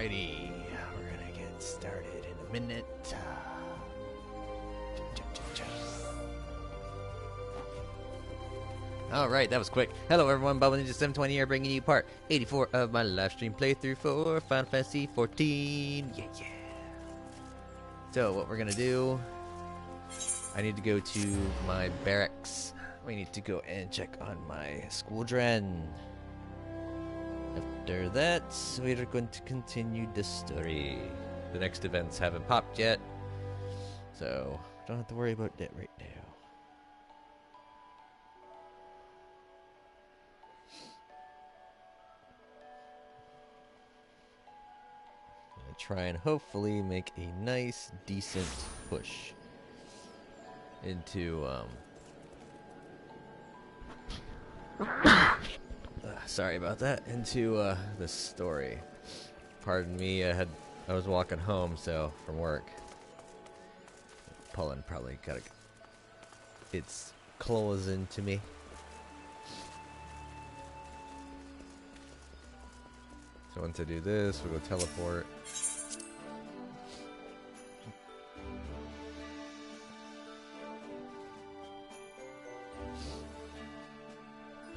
Alrighty, we're gonna get started in a minute. Alright, that was quick. Hello everyone, Bubble Ninja 720 here, bringing you part 84 of my live stream playthrough for Final Fantasy 14. Yeah. So, what we're gonna do, I need to go to my barracks. We need to go and check on my Squadron. After that, we're going to continue the story. The next events haven't popped yet, so don't have to worry about that right now. I'm gonna try and hopefully make a nice, decent push into sorry about that. Into this story. Pardon me. I was walking home, so from work. Pulling probably got its claws into me. So once I do this, we'll go teleport.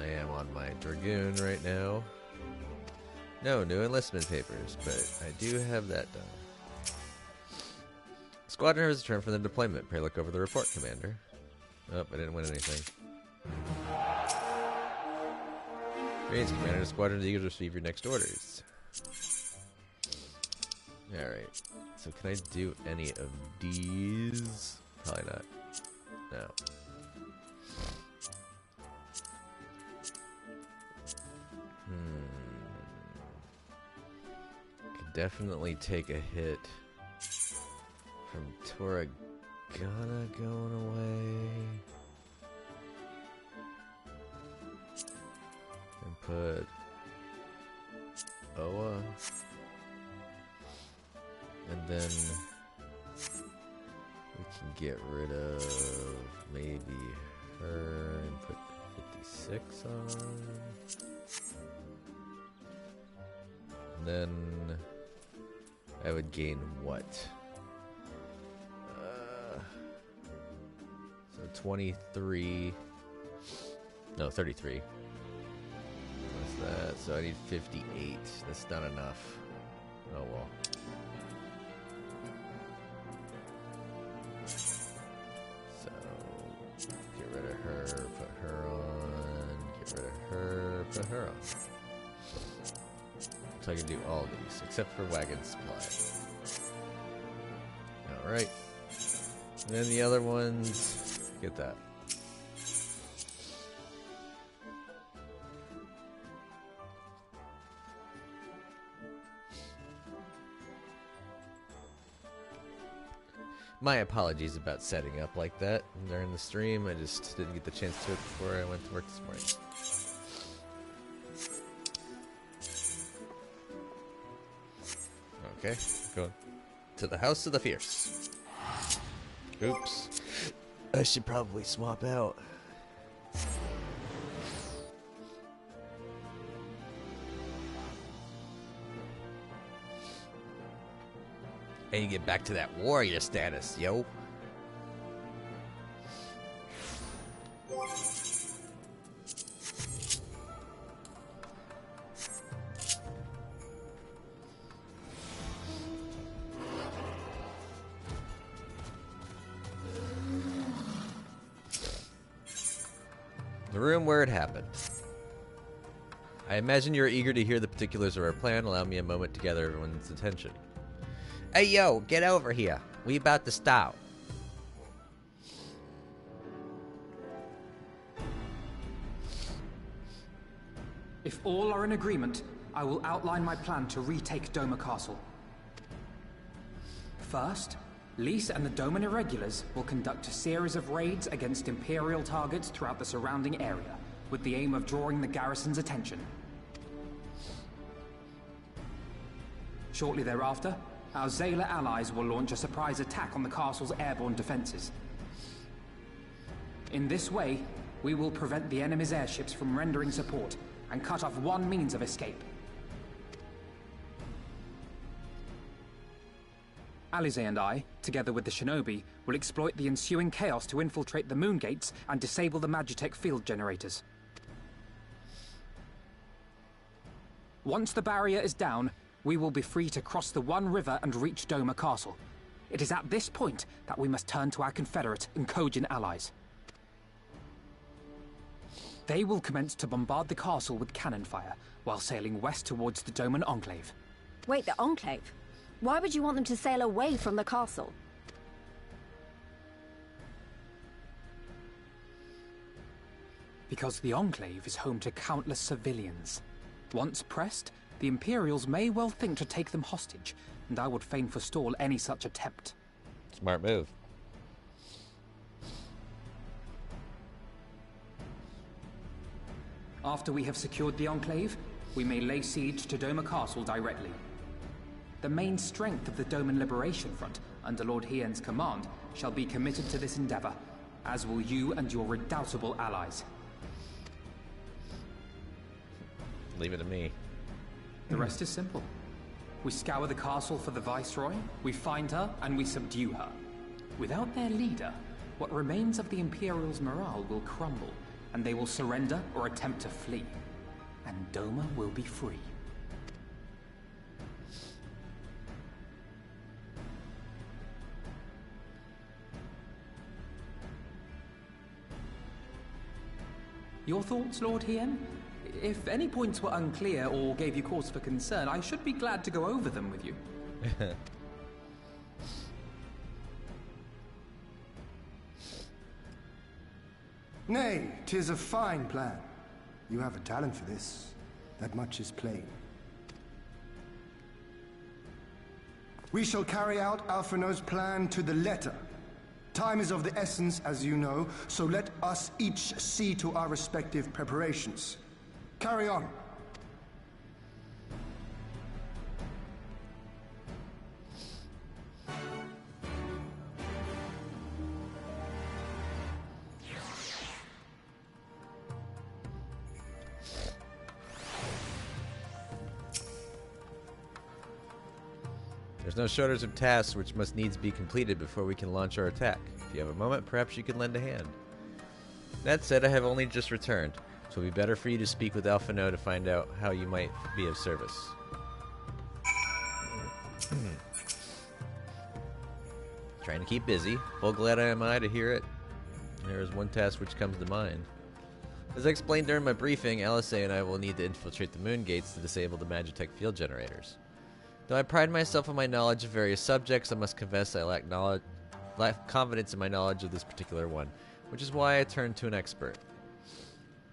I am on my Dragoon right now. No new enlistment papers, but I do have that done. Squadron has returned from the deployment. Pray look over the report, Commander. Oh, I didn't win anything. Greetings, Commander. The squadron is eager to receive your next orders. Alright. So can I do any of these? Probably not. No. Could definitely take a hit from Toragana going away. And put Oa. And then we can get rid of maybe her and put 56 on. And then I would gain what? So 23. No, 33. What's that? So I need 58. That's not enough. Oh well. So get rid of her, put her on. Get rid of her, put her on. So I can do all these, except for wagon supply. Alright. And then the other ones, get that. My apologies about setting up like that during the stream. I just didn't get the chance to it before I went to work this morning. Okay, going to the House of the Fierce. Oops. I should probably swap out. And you get back to that warrior status, yo. The room where it happened. I imagine you're eager to hear the particulars of our plan. Allow me a moment to gather everyone's attention. Hey yo, get over here. We about to start. If all are in agreement, I will outline my plan to retake Doma Castle. First, Lise and the Doman Irregulars will conduct a series of raids against Imperial targets throughout the surrounding area, with the aim of drawing the garrison's attention. Shortly thereafter, our Zayla allies will launch a surprise attack on the castle's airborne defenses. In this way, we will prevent the enemy's airships from rendering support and cut off one means of escape. Alize and I, together with the shinobi, will exploit the ensuing chaos to infiltrate the moon gates and disable the Magitech field generators. Once the barrier is down, we will be free to cross the One River and reach Doma Castle. It is at this point that we must turn to our Confederate and Kojin allies. They will commence to bombard the castle with cannon fire, while sailing west towards the Doman Enclave. Wait, the Enclave? Why would you want them to sail away from the castle? Because the Enclave is home to countless civilians. Once pressed, the Imperials may well think to take them hostage, and I would fain forestall any such attempt. Smart move. After we have secured the Enclave, we may lay siege to Doma Castle directly. The main strength of the Doman Liberation Front, under Lord Hien's command, shall be committed to this endeavor, as will you and your redoubtable allies. Leave it to me. The rest is simple. We scour the castle for the Viceroy, we find her, and we subdue her. Without their leader, what remains of the Imperials' morale will crumble, and they will surrender or attempt to flee. And Doma will be free. Your thoughts, Lord Hien? If any points were unclear or gave you cause for concern, I should be glad to go over them with you. Nay, 'tis a fine plan. You have a talent for this. That much is plain. We shall carry out Alphinaud's plan to the letter. Time is of the essence, as you know, so let us each see to our respective preparations. Carry on. There's no shortage of tasks which must needs be completed before we can launch our attack. If you have a moment, perhaps you could lend a hand. That said, I have only just returned, so it will be better for you to speak with Alphinaud to find out how you might be of service. Trying to keep busy. Full glad am I to hear it. There is one task which comes to mind. As I explained during my briefing, Alice and I will need to infiltrate the moon gates to disable the Magitech field generators. Though I pride myself on my knowledge of various subjects, I must confess I lack confidence in my knowledge of this particular one, which is why I turned to an expert.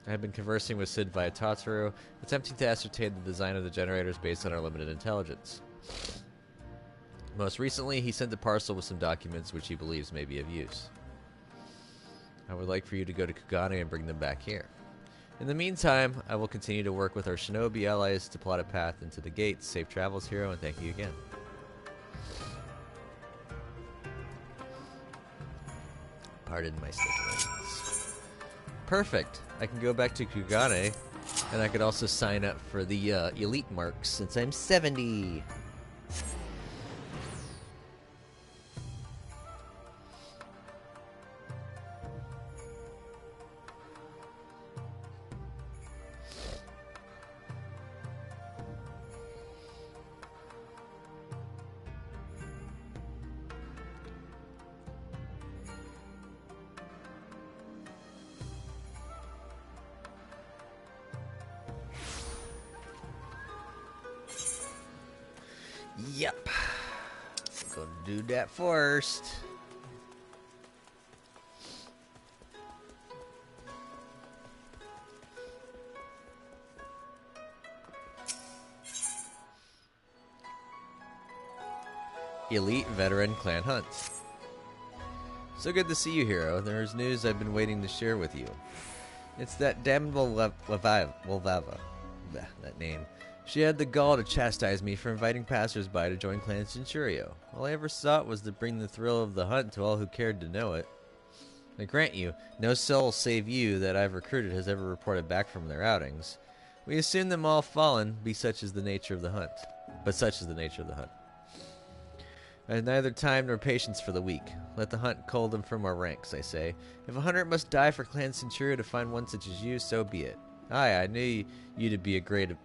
I have been conversing with Sid Viatataru, attempting to ascertain the design of the generators based on our limited intelligence. Most recently, he sent a parcel with some documents which he believes may be of use. I would like for you to go to Kugane and bring them back here. In the meantime, I will continue to work with our shinobi allies to plot a path into the gates. Safe travels, hero, and thank you again. Pardon my statements. Perfect. I can go back to Kugane, and I could also sign up for the elite marks since I'm 70. Yep. Gonna do that first. Elite Veteran Clan Hunts. So good to see you, hero. There's news I've been waiting to share with you. It's that damnable Wolvava. That name. She had the gall to chastise me for inviting passers-by to join Clan Centurio. All I ever sought was to bring the thrill of the hunt to all who cared to know it. I grant you, no soul save you that I've recruited has ever reported back from their outings. We assume them all fallen, but such is the nature of the hunt. I have neither time nor patience for the weak. Let the hunt cull them from our ranks, I say. If a hunter must die for Clan Centurio to find one such as you, so be it. Aye, I knew you to be of great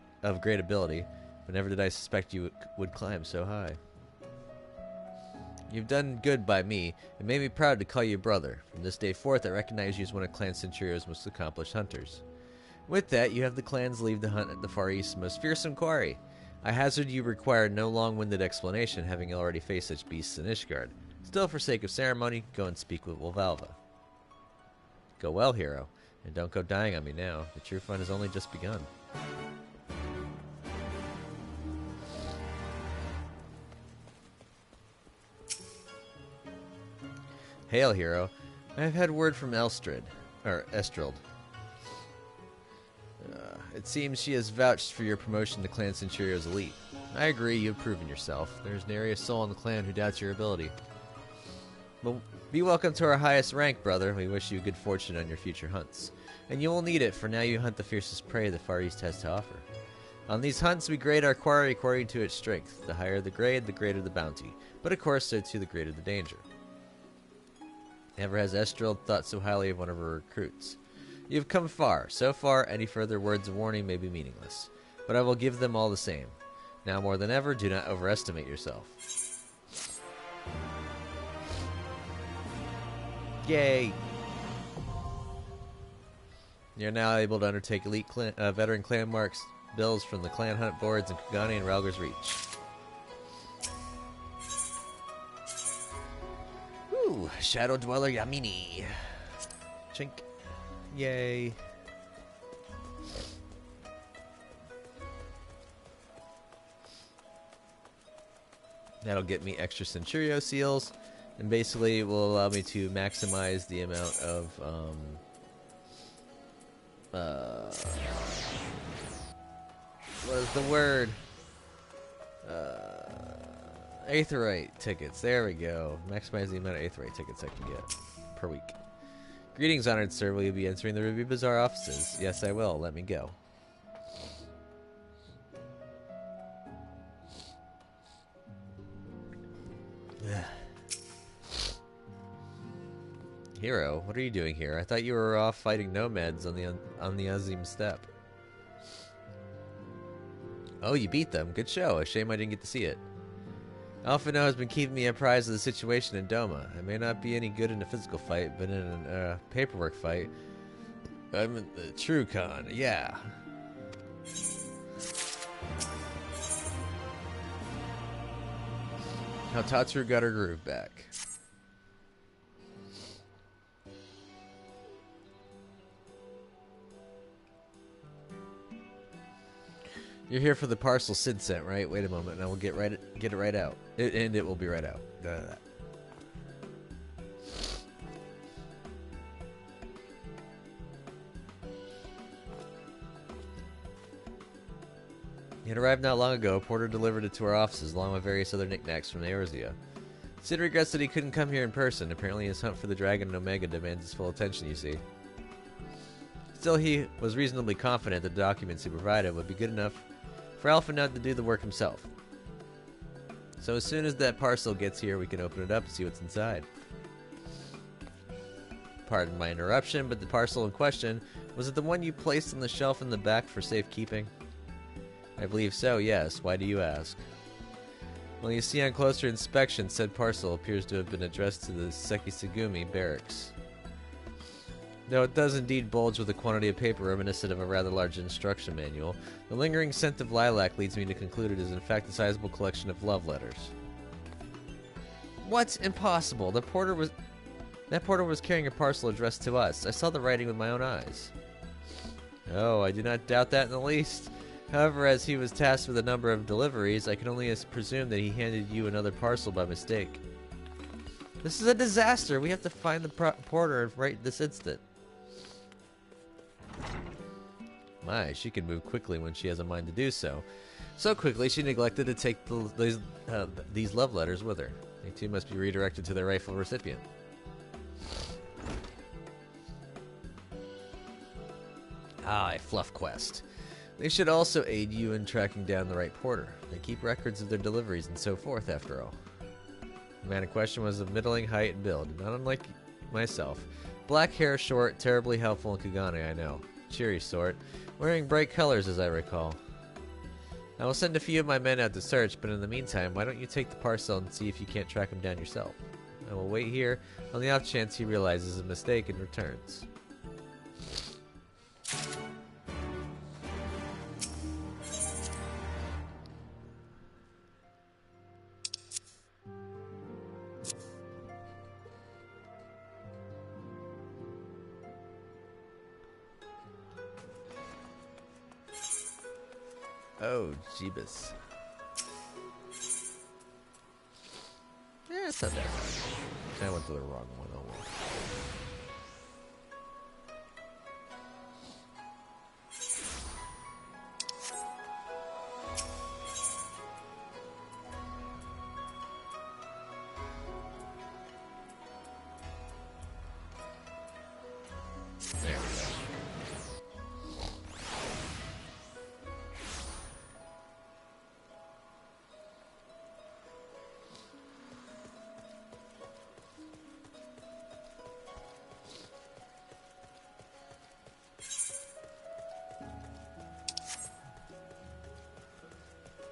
ability, but never did I suspect you would climb so high. You've done good by me, and made me proud to call you brother. From this day forth, I recognize you as one of Clan Centurio's most accomplished hunters. With that, you have the clan's leave to hunt at the Far East's most fearsome quarry. I hazard you require no long-winded explanation, having already faced such beasts in Ishgard. Still, for sake of ceremony, go and speak with Wolvalva. Go well, hero, and don't go dying on me now. The true fun has only just begun. Hail, hero. I have had word from Estreld. It seems she has vouched for your promotion to Clan Centurio's elite. I agree, you have proven yourself. There is nary a soul in the clan who doubts your ability. But be welcome to our highest rank, brother. We wish you good fortune on your future hunts. And you will need it, for now you hunt the fiercest prey the Far East has to offer. On these hunts, we grade our quarry according to its strength. The higher the grade, the greater the bounty. But of course, so too the greater the danger. Never has Estreld thought so highly of one of her recruits. You have come far. So far, any further words of warning may be meaningless. But I will give them all the same. Now more than ever, do not overestimate yourself. Yay! You're now able to undertake elite veteran clan marks bills from the clan hunt boards in Kugani and Ralgar's Reach. Ooh, Shadow Dweller Yamini. Chink. Yay. That'll get me extra Centurio seals, and basically it will allow me to maximize the amount of what is the word? Aetheryte tickets. There we go. Maximize the amount of Aetheryte tickets I can get per week. Greetings, honored sir. Will you be entering the Ruby Bazaar offices? Yes, I will. Let me go. Hero, what are you doing here? I thought you were off fighting nomads on the Azim steppe. Oh, you beat them. Good show. A shame I didn't get to see it. Alphino has been keeping me apprised of the situation in Doma. I may not be any good in a physical fight, but in a paperwork fight, I'm the true Khan. Yeah. How Tatsuru got her groove back. You're here for the parcel Sid sent, right? Wait a moment, and I will get it right out. And it will be right out. It arrived not long ago. A porter delivered it to our offices, along with various other knickknacks from Eorzea. Sid regrets that he couldn't come here in person. Apparently his hunt for the dragon in Omega demands his full attention, you see. Still, he was reasonably confident that the documents he provided would be good enough for Alphinaud to do the work himself. So as soon as that parcel gets here, we can open it up and see what's inside. Pardon my interruption, but the parcel in question, was it the one you placed on the shelf in the back for safekeeping? I believe so, yes. Why do you ask? Well, you see on closer inspection, said parcel appears to have been addressed to the Sekisugumi barracks. Though it does indeed bulge with a quantity of paper reminiscent of a rather large instruction manual, the lingering scent of lilac leads me to conclude it is in fact a sizable collection of love letters. What? Impossible! That porter was carrying a parcel addressed to us. I saw the writing with my own eyes. Oh, I do not doubt that in the least. However, as he was tasked with a number of deliveries, I can only presume that he handed you another parcel by mistake. This is a disaster! We have to find the porter right this instant. My, she can move quickly when she has a mind to do so. So quickly, she neglected to take these love letters with her. They too must be redirected to their rightful recipient. Ah, a fluff quest. They should also aid you in tracking down the right porter. They keep records of their deliveries and so forth, after all. The man in question was of middling height and build, not unlike myself. Black hair, short, terribly helpful in Kugane, I know. Cheery sort. Wearing bright colors, as I recall. I will send a few of my men out to search, but in the meantime, why don't you take the parcel and see if you can't track him down yourself? I will wait here on the off chance he realizes his mistake and returns. Oh, Jeebus. Yeah, it's not that bad. I went to the wrong one. Oh well. There we go.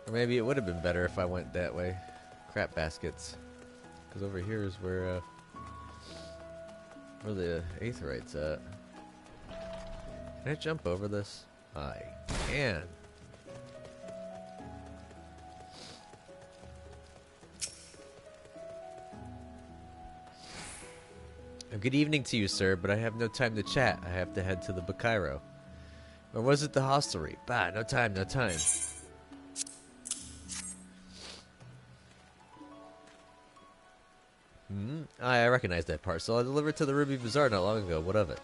Or maybe it would have been better if I went that way. Crap baskets. Because over here is where the aetherite's at. Can I jump over this? I can. Good evening to you, sir, but I have no time to chat. I have to head to the Bakairo. Or was it the hostelry? Bah, no time, no time. I recognize that parcel. I delivered to the Ruby Bazaar not long ago. What of it?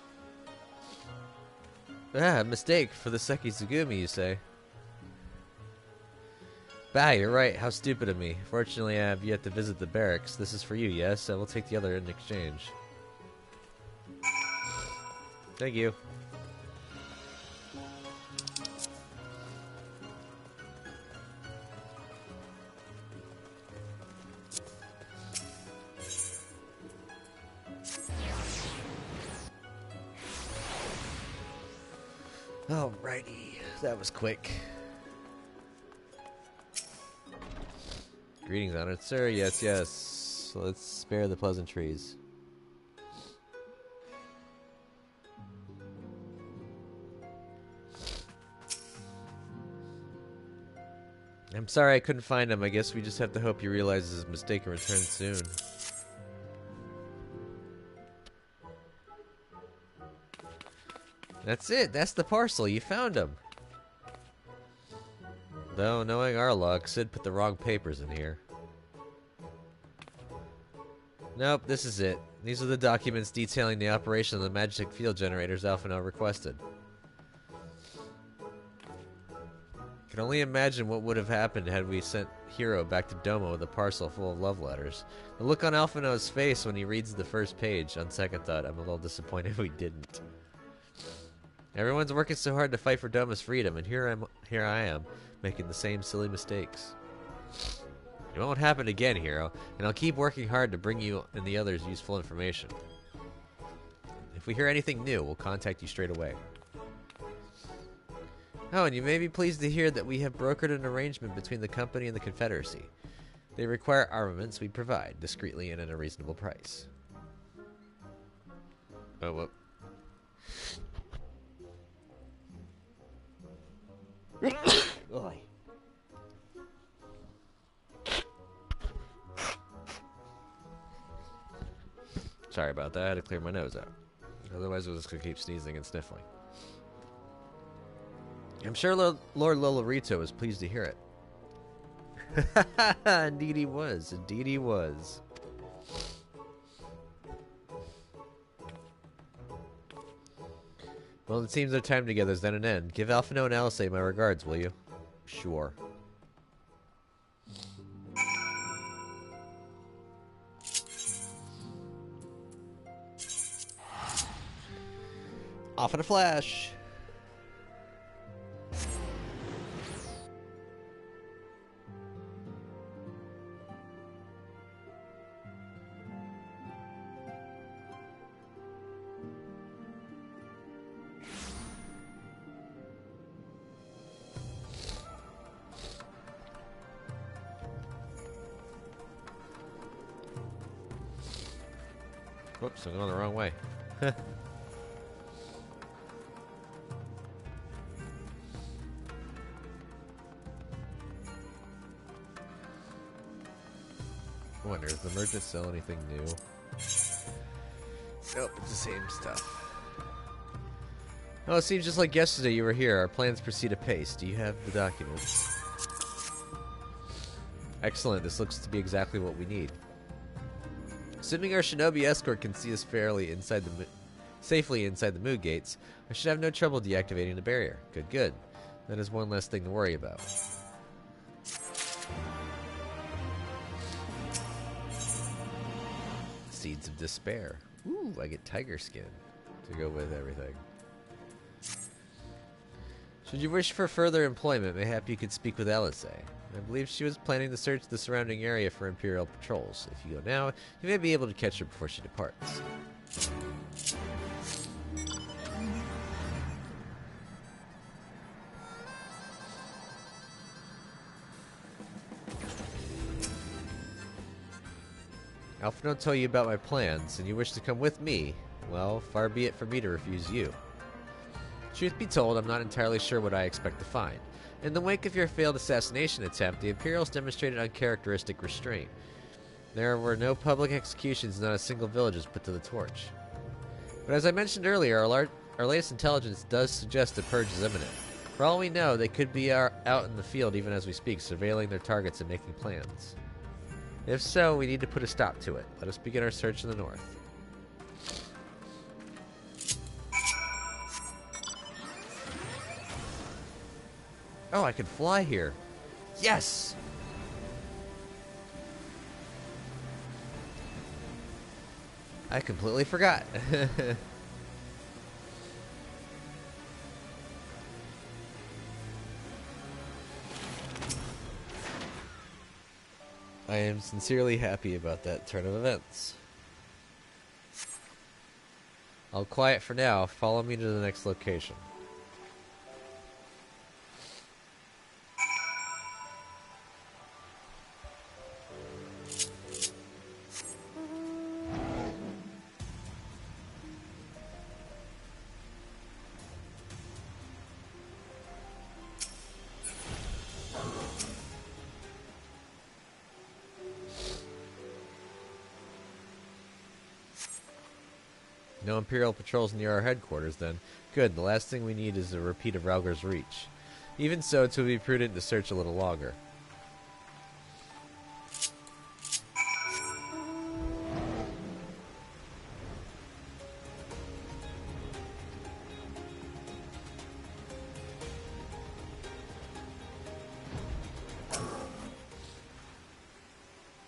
Ah, mistake for the Seki Tsugumi, you say? Bah, you're right. How stupid of me. Fortunately, I have yet to visit the barracks. This is for you, yes? I will take the other in exchange. Thank you. Alrighty, that was quick. Greetings, honored sir. Yes, yes. Let's spare the pleasantries. I'm sorry I couldn't find him. I guess we just have to hope he realizes his mistake and returns soon. That's it. That's the parcel. You found him. Though, knowing our luck, Sid put the wrong papers in here. Nope, this is it. These are the documents detailing the operation of the magic field generators Alphino requested. I can only imagine what would have happened had we sent Hiro back to Domo with a parcel full of love letters. The look on Alphino's face when he reads the first page, on second thought, I'm a little disappointed we didn't. Everyone's working so hard to fight for Doma's freedom, and here I am, making the same silly mistakes. It won't happen again, Hiro, and I'll keep working hard to bring you and the others useful information. If we hear anything new, we'll contact you straight away. Oh, and you may be pleased to hear that we have brokered an arrangement between the company and the Confederacy. They require armaments we provide, discreetly and at a reasonable price. Oh, whoop. Sorry about that, I had to clear my nose out. Otherwise I was just going to keep sneezing and sniffling. I'm sure Lord Lolorito was pleased to hear it. Indeed he was. Indeed he was. Well, it seems our time together is at an end. Give Alphino and Alice my regards, will you? Sure. Off in a flash. Whoops, I'm going the wrong way. I wonder, is the merchant sell anything new? Nope, it's the same stuff. Oh, it seems just like yesterday you were here. Our plans proceed apace. Do you have the documents? Excellent, this looks to be exactly what we need. Assuming our shinobi escort can see us safely inside the mood gates, I should have no trouble deactivating the barrier. Good, good. That is one less thing to worry about. Seeds of Despair. Ooh, I get tiger skin to go with everything. Should you wish for further employment, mayhap you could speak with Elise. I believe she was planning to search the surrounding area for Imperial patrols. If you go now, you may be able to catch her before she departs. Alphino told you about my plans, and you wish to come with me. Well, far be it for me to refuse you. Truth be told, I'm not entirely sure what I expect to find. In the wake of your failed assassination attempt, the Imperials demonstrated uncharacteristic restraint. There were no public executions, and not a single village was put to the torch. But as I mentioned earlier, our latest intelligence does suggest a purge is imminent. For all we know, they could be out in the field even as we speak, surveilling their targets and making plans. If so, we need to put a stop to it. Let us begin our search in the north. Oh, I can fly here. Yes! I completely forgot. I am sincerely happy about that turn of events. I'll quiet for now. Follow me to the next location. No Imperial patrols near our headquarters, then. Good, the last thing we need is a repeat of Rauger's Reach. Even so, it would be prudent to search a little longer.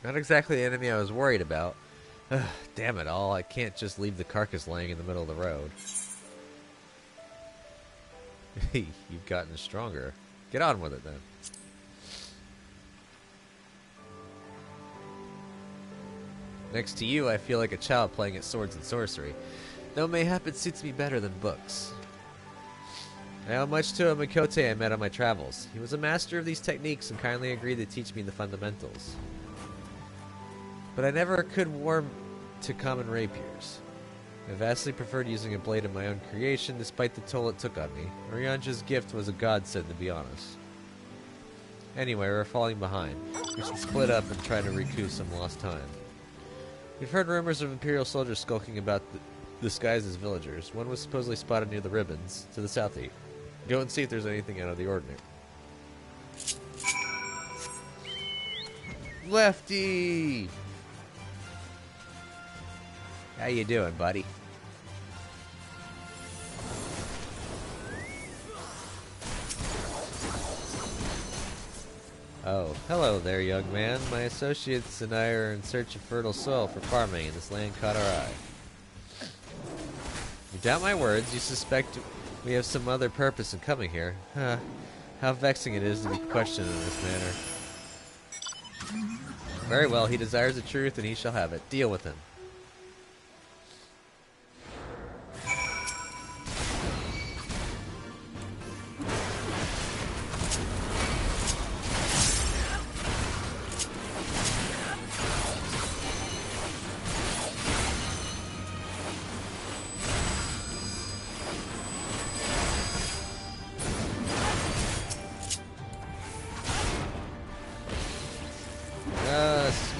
Not exactly the enemy I was worried about. Damn it all, I can't just leave the carcass laying in the middle of the road. You've gotten stronger. Get on with it then. Next to you, I feel like a child playing at swords and sorcery. Though mayhap it suits me better than books. I owe much to a Mikote I met on my travels. He was a master of these techniques and kindly agreed to teach me the fundamentals. But I never could warm to common rapiers. I vastly preferred using a blade of my own creation, despite the toll it took on me. Oryanja's gift was a godsend, to be honest. Anyway, we're falling behind. We should split up and try to recoup some lost time. We've heard rumors of Imperial soldiers skulking about disguised as villagers. One was supposedly spotted near the ribbons, to the southeast. Go and see if there's anything out of the ordinary. Lefty! How you doing, buddy? Oh, hello there, young man. My associates and I are in search of fertile soil for farming, and this land caught our eye. You doubt my words? You suspect we have some other purpose in coming here? Huh. How vexing it is to be questioned in this manner. Very well, he desires the truth, and he shall have it. Deal with him.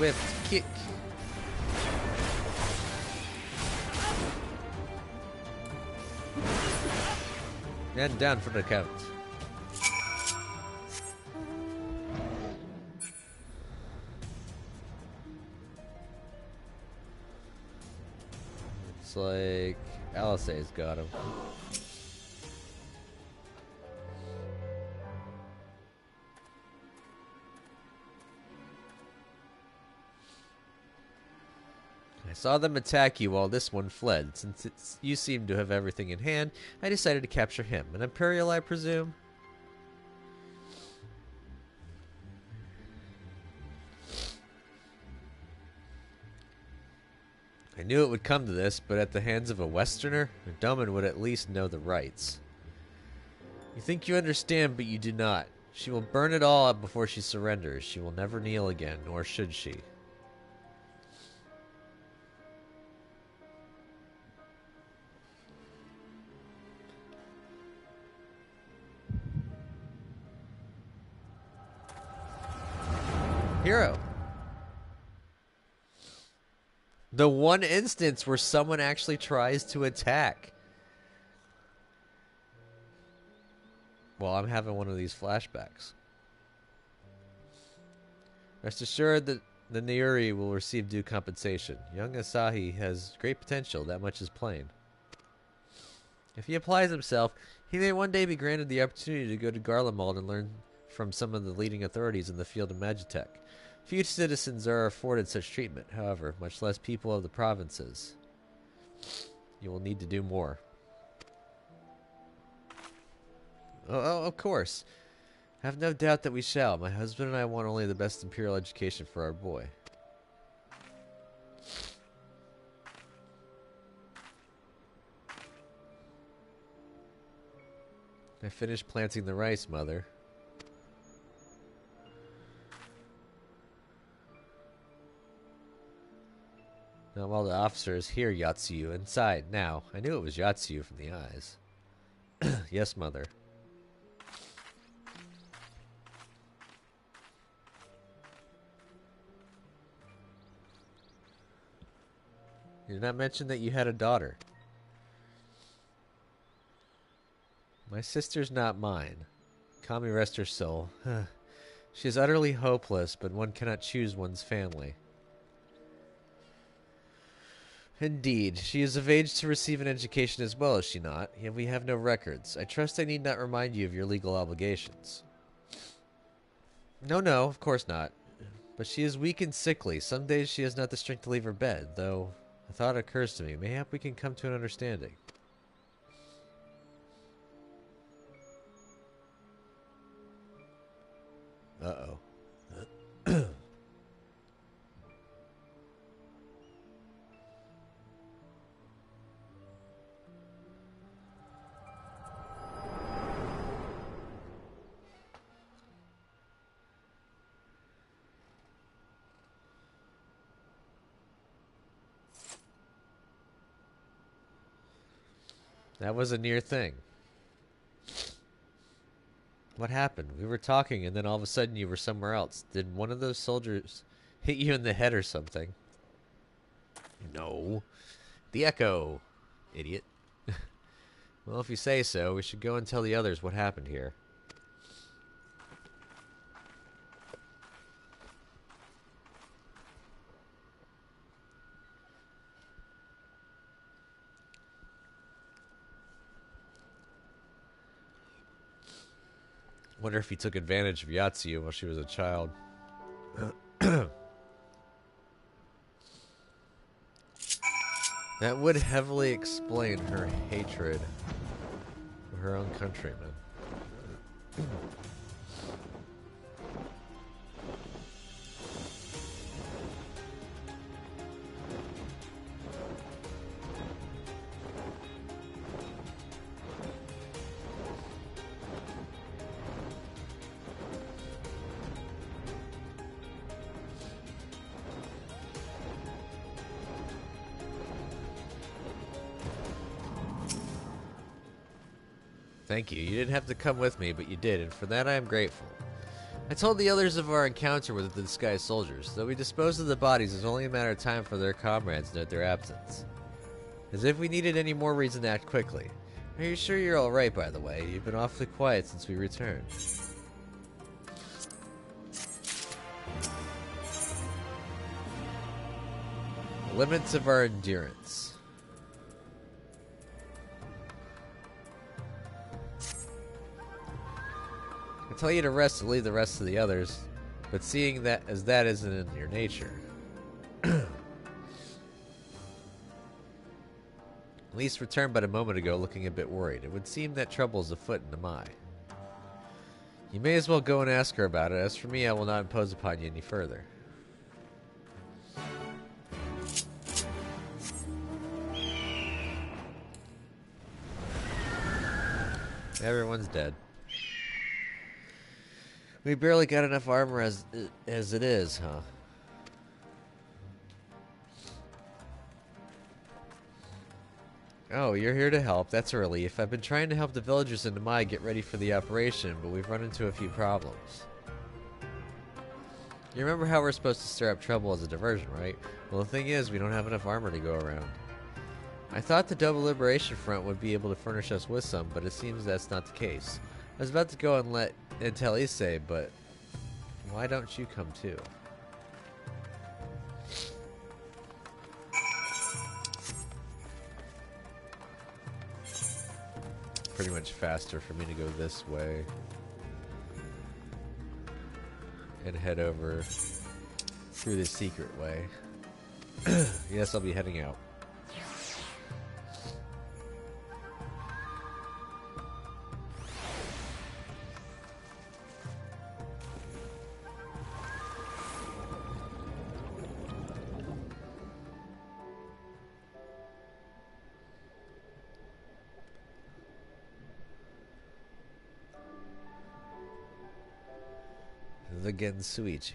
swift kick. And down for the count. It's like Alice's got him. I saw them attack you while this one fled. Since you seem to have everything in hand, I decided to capture him. An Imperial, I presume? I knew it would come to this, but at the hands of a Westerner, a Doman would at least know the rights. You think you understand, but you do not. She will burn it all up before she surrenders. She will never kneel again, nor should she. Hero. The one instance where someone actually tries to attack. Well, I'm having one of these flashbacks. Rest assured that the Neuri will receive due compensation. Young Asahi has great potential, that much is plain. If he applies himself, he may one day be granted the opportunity to go to Garlemald and learn from some of the leading authorities in the field of Magitech. Few citizens are afforded such treatment, however, much less people of the provinces. You will need to do more. Oh, of course. I have no doubt that we shall. My husband and I want only the best Imperial education for our boy. I finished planting the rice, Mother. Not while the officer is here, Yatsuyu. Inside, now. I knew it was Yatsuyu from the eyes. Yes, Mother. You did not mention that you had a daughter. My sister's not mine. Kami rest her soul. She is utterly hopeless, but one cannot choose one's family. Indeed, she is of age to receive an education as well, is she not? Yet we have no records. I trust I need not remind you of your legal obligations. No, of course not. But she is weak and sickly. Some days she has not the strength to leave her bed, though a thought occurs to me. Mayhap we can come to an understanding. Uh-oh. That was a near thing. What happened? We were talking and then all of a sudden you were somewhere else. Did one of those soldiers hit you in the head or something? No. The echo. Idiot. Well, if you say so, we should go and tell the others what happened here. Wonder if he took advantage of Yatsuyu while she was a child. That would heavily explain her hatred for her own countrymen. Thank you. You didn't have to come with me, but you did, and for that I am grateful. I told the others of our encounter with the disguised soldiers. Though we disposed of the bodies, it was only a matter of time for their comrades to note their absence. As if we needed any more reason to act quickly. Are you sure you're alright, by the way? You've been awfully quiet since we returned. Limits of our endurance. I tell you to rest and leave the rest to the others, but seeing that as that isn't in your nature. Elise returned but a moment ago looking a bit worried. It would seem that trouble is afoot in the Mai. You may as well go and ask her about it. As for me, I will not impose upon you any further. Everyone's dead. We barely got enough armor as it is, huh? Oh, you're here to help. That's a relief. I've been trying to help the villagers in Namai get ready for the operation, but we've run into a few problems. You remember how we're supposed to stir up trouble as a diversion, right? Well, the thing is, we don't have enough armor to go around. I thought the Double Liberation Front would be able to furnish us with some, but it seems that's not the case. I was about to go and tell Issei, but why don't you come too? Pretty much faster for me to go this way and head over through the secret way. Yes, I'll be heading out. The Gensuichi.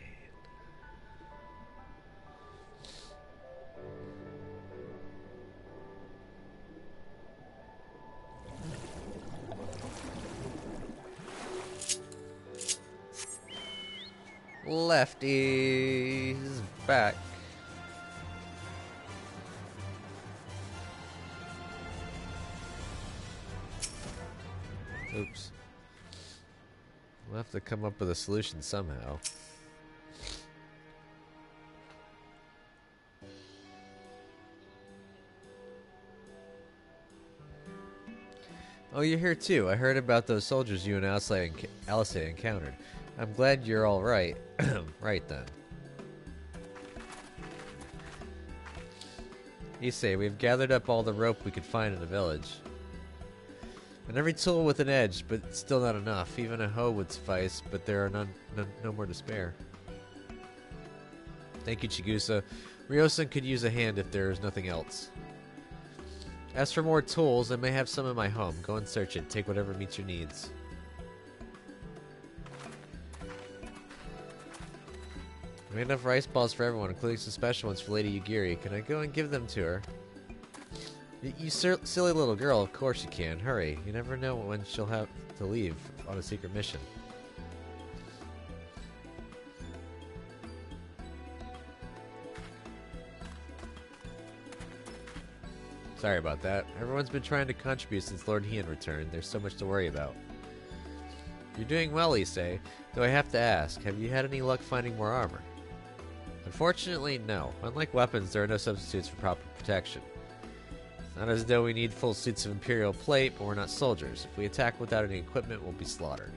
Lefty's back. Oops. We'll have to come up with a solution somehow. Oh, you're here too. I heard about those soldiers you and Alice encountered. I'm glad you're all right. Right then. Issei, we've gathered up all the rope we could find in the village. And every tool with an edge, but still not enough. Even a hoe would suffice, but there are no more to spare. Thank you, Chigusa. Ryosan could use a hand if there is nothing else. As for more tools, I may have some in my home. Go and search it. Take whatever meets your needs. I made enough rice balls for everyone, including some special ones for Lady Yugiri. Can I go and give them to her? You silly little girl, of course you can. Hurry. You never know when she'll have to leave on a secret mission. Sorry about that. Everyone's been trying to contribute since Lord Heian returned. There's so much to worry about. You're doing well, Issei. Though I have to ask, have you had any luck finding more armor? Unfortunately, no. Unlike weapons, there are no substitutes for proper protection. It's not as though we need full suits of Imperial plate, but we're not soldiers. If we attack without any equipment, we'll be slaughtered.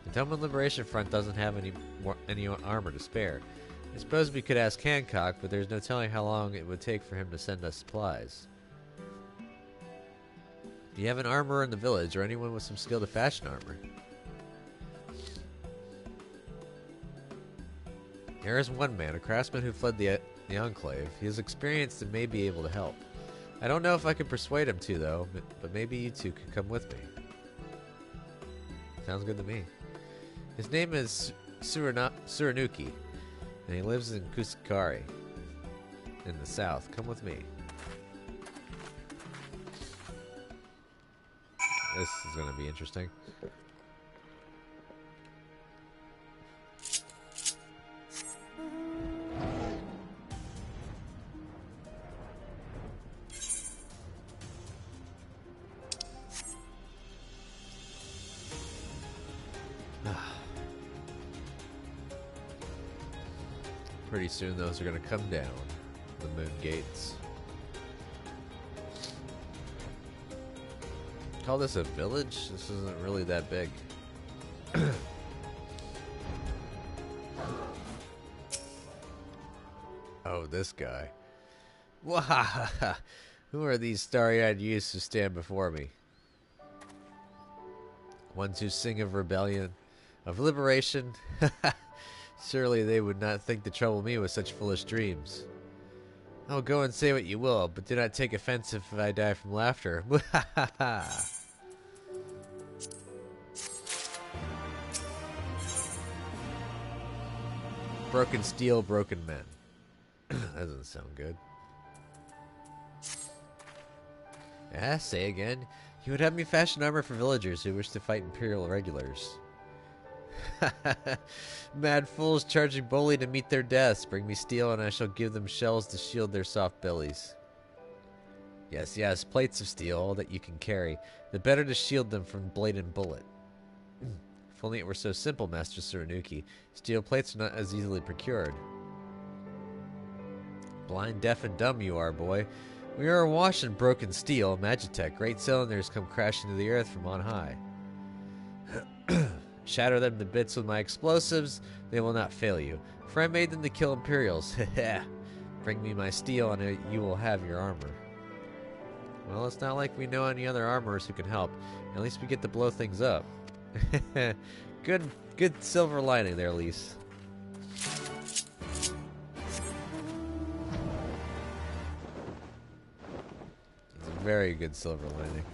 The Toman Liberation Front doesn't have any armor to spare. I suppose we could ask Hancock, but there's no telling how long it would take for him to send us supplies. Do you have an armorer in the village, or anyone with some skill to fashion armor? There is one man, a craftsman who fled the Enclave. He is experienced and may be able to help. I don't know if I can persuade him to, though, but maybe you two could come with me. Sounds good to me. His name is Suranuki, and he lives in Kusakari, in the south. Come with me. This is going to be interesting. Pretty soon those are going to come down, the moon gates. Call this a village? This isn't really that big. Oh, this guy. Wahahaha! Who are these starry-eyed youths who stand before me? Ones who sing of rebellion, of liberation? Surely they would not think to trouble me with such foolish dreams. Oh, go and say what you will, but do not take offense if I die from laughter. Broken steel, broken men. That doesn't sound good. Ah, say again. You would have me fashion armor for villagers who wish to fight Imperial regulars. Mad fools charging boldly to meet their deaths. Bring me steel and I shall give them shells to shield their soft bellies. Yes, yes, plates of steel, all that you can carry. The better to shield them from blade and bullet. If only it were so simple, Master Suranuki. Steel plates are not as easily procured. Blind, deaf, and dumb you are, boy. We are awash in broken steel, Magitech. Great cylinders come crashing to the earth from on high. Shatter them to bits with my explosives, they will not fail you. For I made them to kill Imperials. Bring me my steel and you will have your armor. Well, it's not like we know any other armorers who can help. At least we get to blow things up. Good silver lining there, Lise. It's a very good silver lining.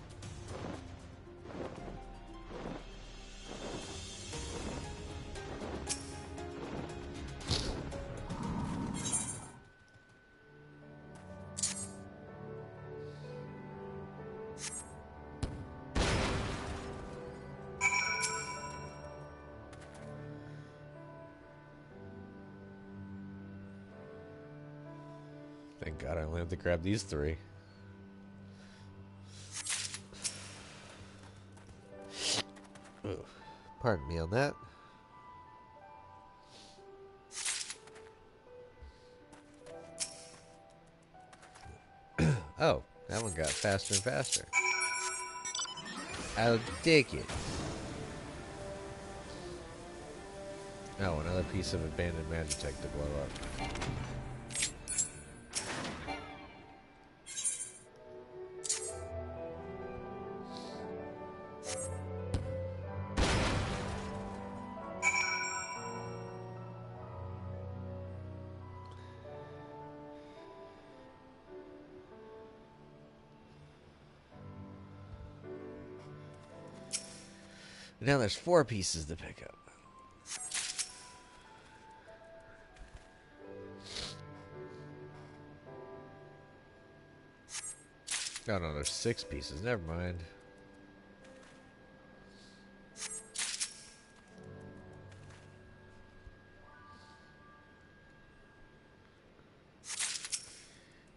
Thank God I only have to grab these three. Ooh, pardon me on that. Oh, that one got faster and faster. I'll take it. Oh, another piece of abandoned Magitech to blow up. Now there's 4 pieces to pick up. Oh no, there's 6 pieces. Never mind.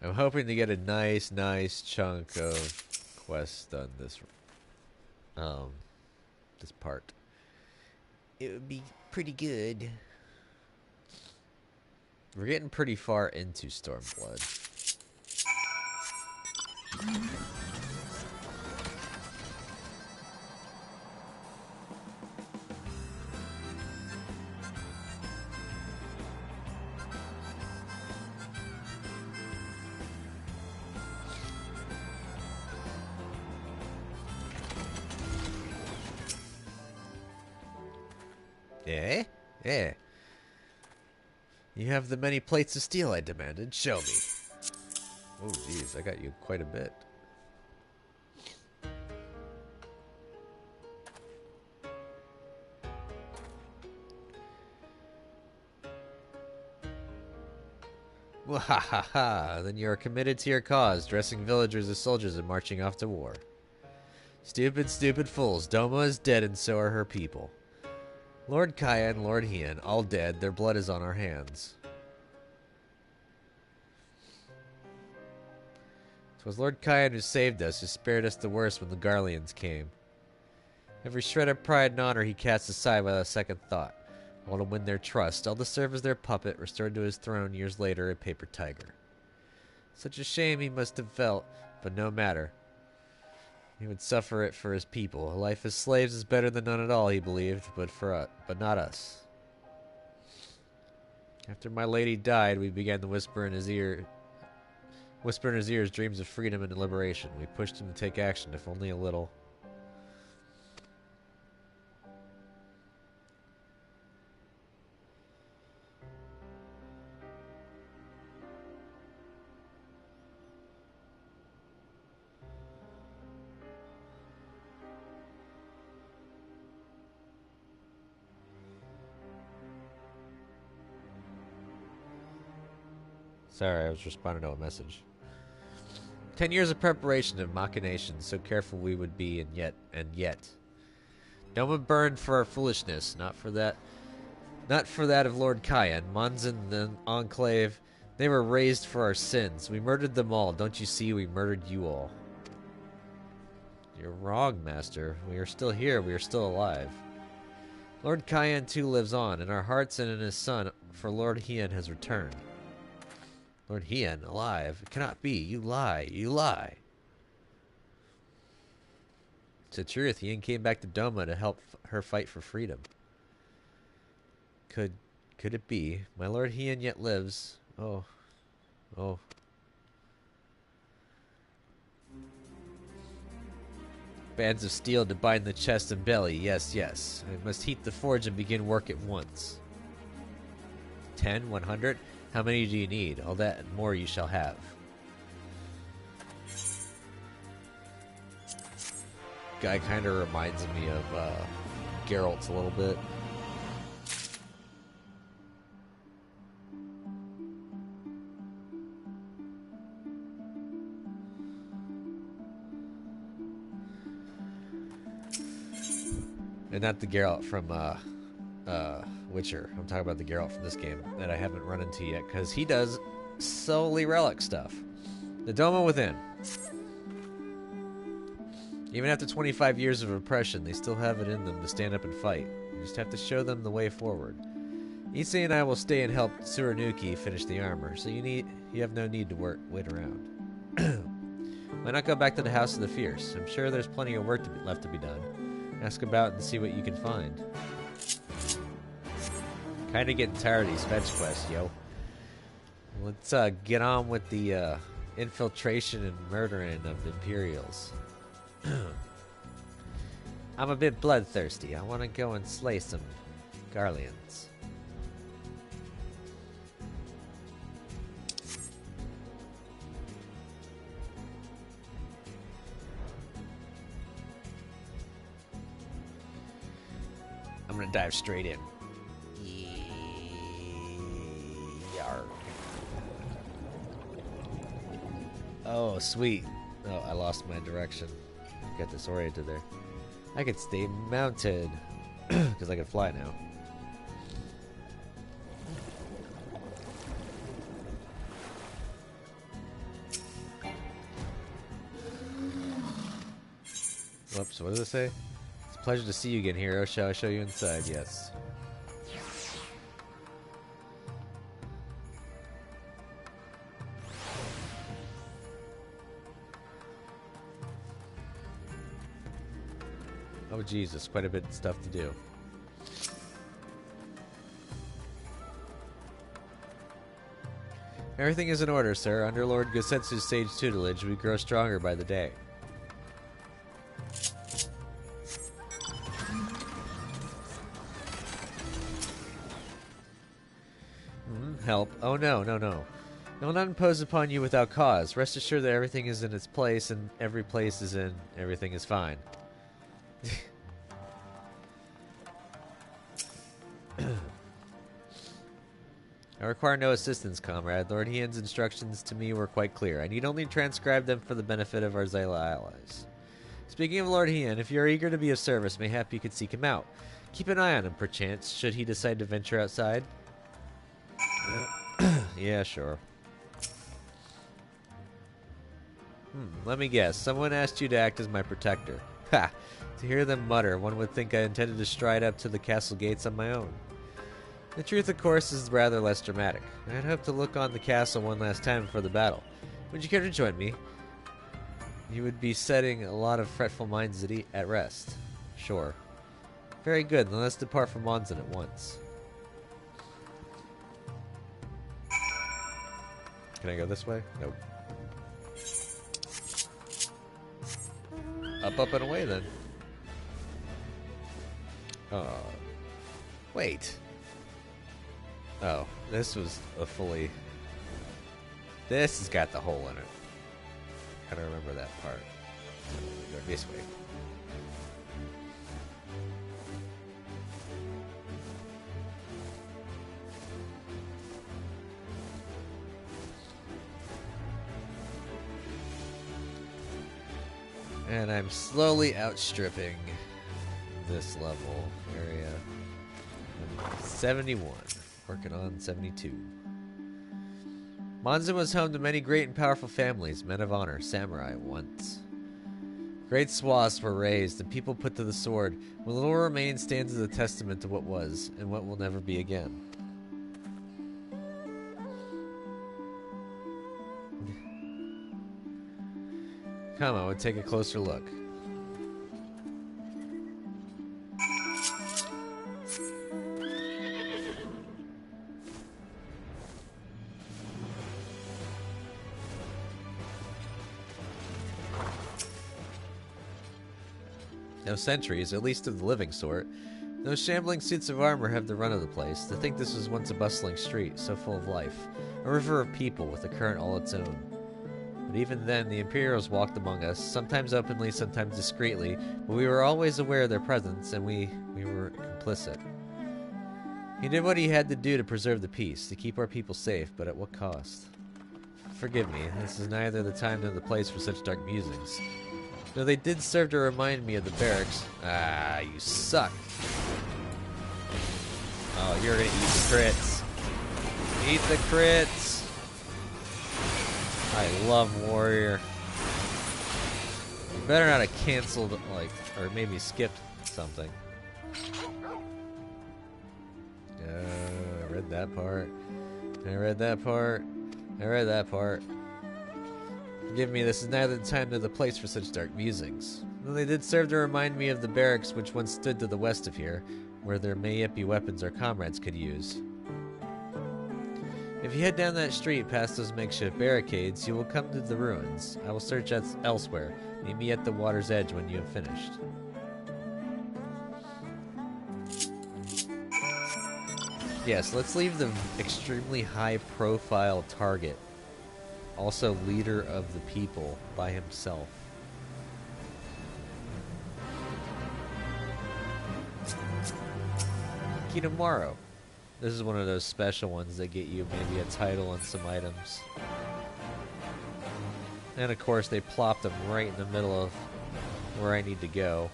I'm hoping to get a nice chunk of quests done this part. It would be pretty good. We're getting pretty far into Stormblood. Eh? Eh. You have the many plates of steel I demanded. Show me. Oh, geez, I got you quite a bit. Wahahaha! Then you are committed to your cause, dressing villagers as soldiers and marching off to war. Stupid, stupid fools. Doma is dead and so are her people. Lord Kaya and Lord Hian, all dead, their blood is on our hands. 'Twas Lord Kyan who saved us, who spared us the worst when the Garleans came. Every shred of pride and honor he casts aside without a second thought. All to win their trust, all to serve as their puppet, restored to his throne years later, a paper tiger. Such a shame he must have felt, but no matter. He would suffer it for his people. A life as slaves is better than none at all, he believed, but not us. After my lady died, we began to whisper in his ears dreams of freedom and liberation. We pushed him to take action, if only a little. Sorry, I was responding to a message. 10 years of preparation and machinations, so careful we would be, and yet. Doma burned for our foolishness, not for that of Lord Kyan. Mons and the Enclave, they were raised for our sins. We murdered them all. Don't you see, we murdered you all. You're wrong, Master. We are still here. We are still alive. Lord Kyan too lives on, in our hearts and in his son, for Lord Hien has returned. Lord Hien, alive? It cannot be. You lie. You lie. It's the truth. Hien came back to Doma to help her fight for freedom. Could it be? My Lord Hien yet lives. Oh. Bands of steel to bind the chest and belly. Yes. I must heat the forge and begin work at once. 10, 100? How many do you need? All that and more you shall have. Guy kind of reminds me of Geralt a little bit. And not the Geralt from Witcher. I'm talking about the Geralt from this game that I haven't run into yet, because he does solely relic stuff. The Doma within. Even after 25 years of oppression, they still have it in them to stand up and fight. You just have to show them the way forward. Issei and I will stay and help Tsurunuki finish the armor, so you have no need to wait around. Why not go back to the House of the Fierce? I'm sure there's plenty of work left to be done. Ask about and see what you can find. Kinda getting tired of these fetch quests, yo. Let's get on with the infiltration and murdering of the Imperials. I'm a bit bloodthirsty. I want to go and slay some Garleans. I'm gonna dive straight in. Yarg. Oh, sweet. Oh, I lost my direction. Got disoriented there. I could stay mounted because I can fly now. Whoops, what does it say? It's a pleasure to see you again, hero. Shall I show you inside? Yes. Oh Jesus, quite a bit of stuff to do. Everything is in order, sir. Under Lord Gosetsu's sage tutelage, we grow stronger by the day. Help. Oh no. I will not impose upon you without cause. Rest assured that everything is in its place, and every place is in, everything is fine. I require no assistance, comrade. Lord Hien's instructions to me were quite clear. I need only transcribe them for the benefit of our Xayla allies. Speaking of Lord Hien, if you are eager to be of service, mayhap you could seek him out. Keep an eye on him, perchance, should he decide to venture outside. Yeah, sure. Let me guess. Someone asked you to act as my protector. Ha! To hear them mutter, one would think I intended to stride up to the castle gates on my own. The truth, of course, is rather less dramatic. I'd hoped to look on the castle one last time before the battle. Would you care to join me? You would be setting a lot of fretful minds at rest. Sure. Very good, then let's depart from Monzon at once. Can I go this way? Nope. Up, and away then. Wait. Oh, this was a fully... This has got the hole in it. I don't remember that part. Go this way. And I'm slowly outstripping this level area. 71. Working on 72. Monzon was home to many great and powerful families, men of honor, samurai once. Great swaths were razed and people put to the sword. What little remains stands as a testament to what was and what will never be again. Come on, we'll take a closer look. No sentries, at least of the living sort. Those shambling suits of armor have the run of the place. To think this was once a bustling street, so full of life. A river of people with a current all its own. But even then, the Imperials walked among us, sometimes openly, sometimes discreetly, but we were always aware of their presence, and we were complicit. He did what he had to do to preserve the peace, to keep our people safe, but at what cost? Forgive me, this is neither the time nor the place for such dark musings. Though they did serve to remind me of the barracks. Ah, you suck. Oh, you're gonna eat the crits. Eat the crits. I love Warrior. You better not have canceled, like, or maybe skipped something. I read that part. I read that part. I read that part. Forgive me, this is neither the time nor the place for such dark musings. Though they did serve to remind me of the barracks which once stood to the west of here, where there may yet be weapons our comrades could use. If you head down that street past those makeshift barricades, you will come to the ruins. I will search elsewhere. Meet me at the water's edge when you have finished. Yes, let's leave the extremely high-profile target, also leader of the people, by himself. Kitamaro. This is one of those special ones that get you maybe a title and some items. And of course they plopped them right in the middle of where I need to go.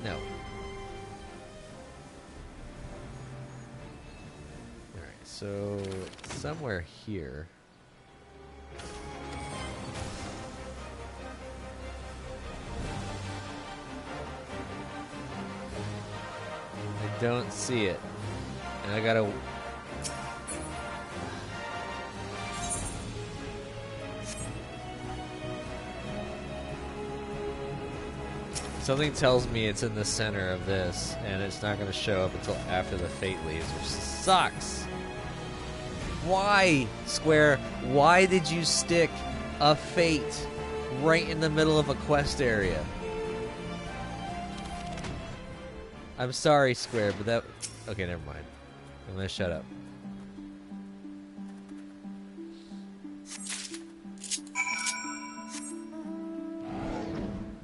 No. Alright, so somewhere here. I don't see it. And I gotta... Something tells me it's in the center of this, and it's not gonna show up until after the Fate leaves, which sucks! Why, Square? Why did you stick a Fate right in the middle of a quest area? I'm sorry, Square, but that... Okay, never mind. I'm gonna shut up.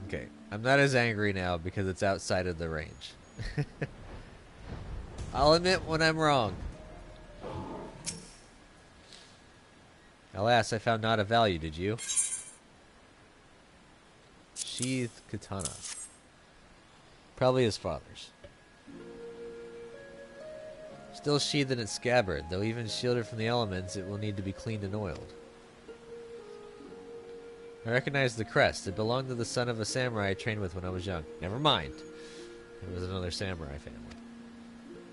Okay, I'm not as angry now because it's outside of the range. I'll admit when I'm wrong. Alas, I found not of value, did you? Sheathed katana. Probably his father's. still sheathed in its scabbard. Though even shielded from the elements, it will need to be cleaned and oiled. I recognize the crest. It belonged to the son of a samurai I trained with when I was young. Never mind. It was another samurai family.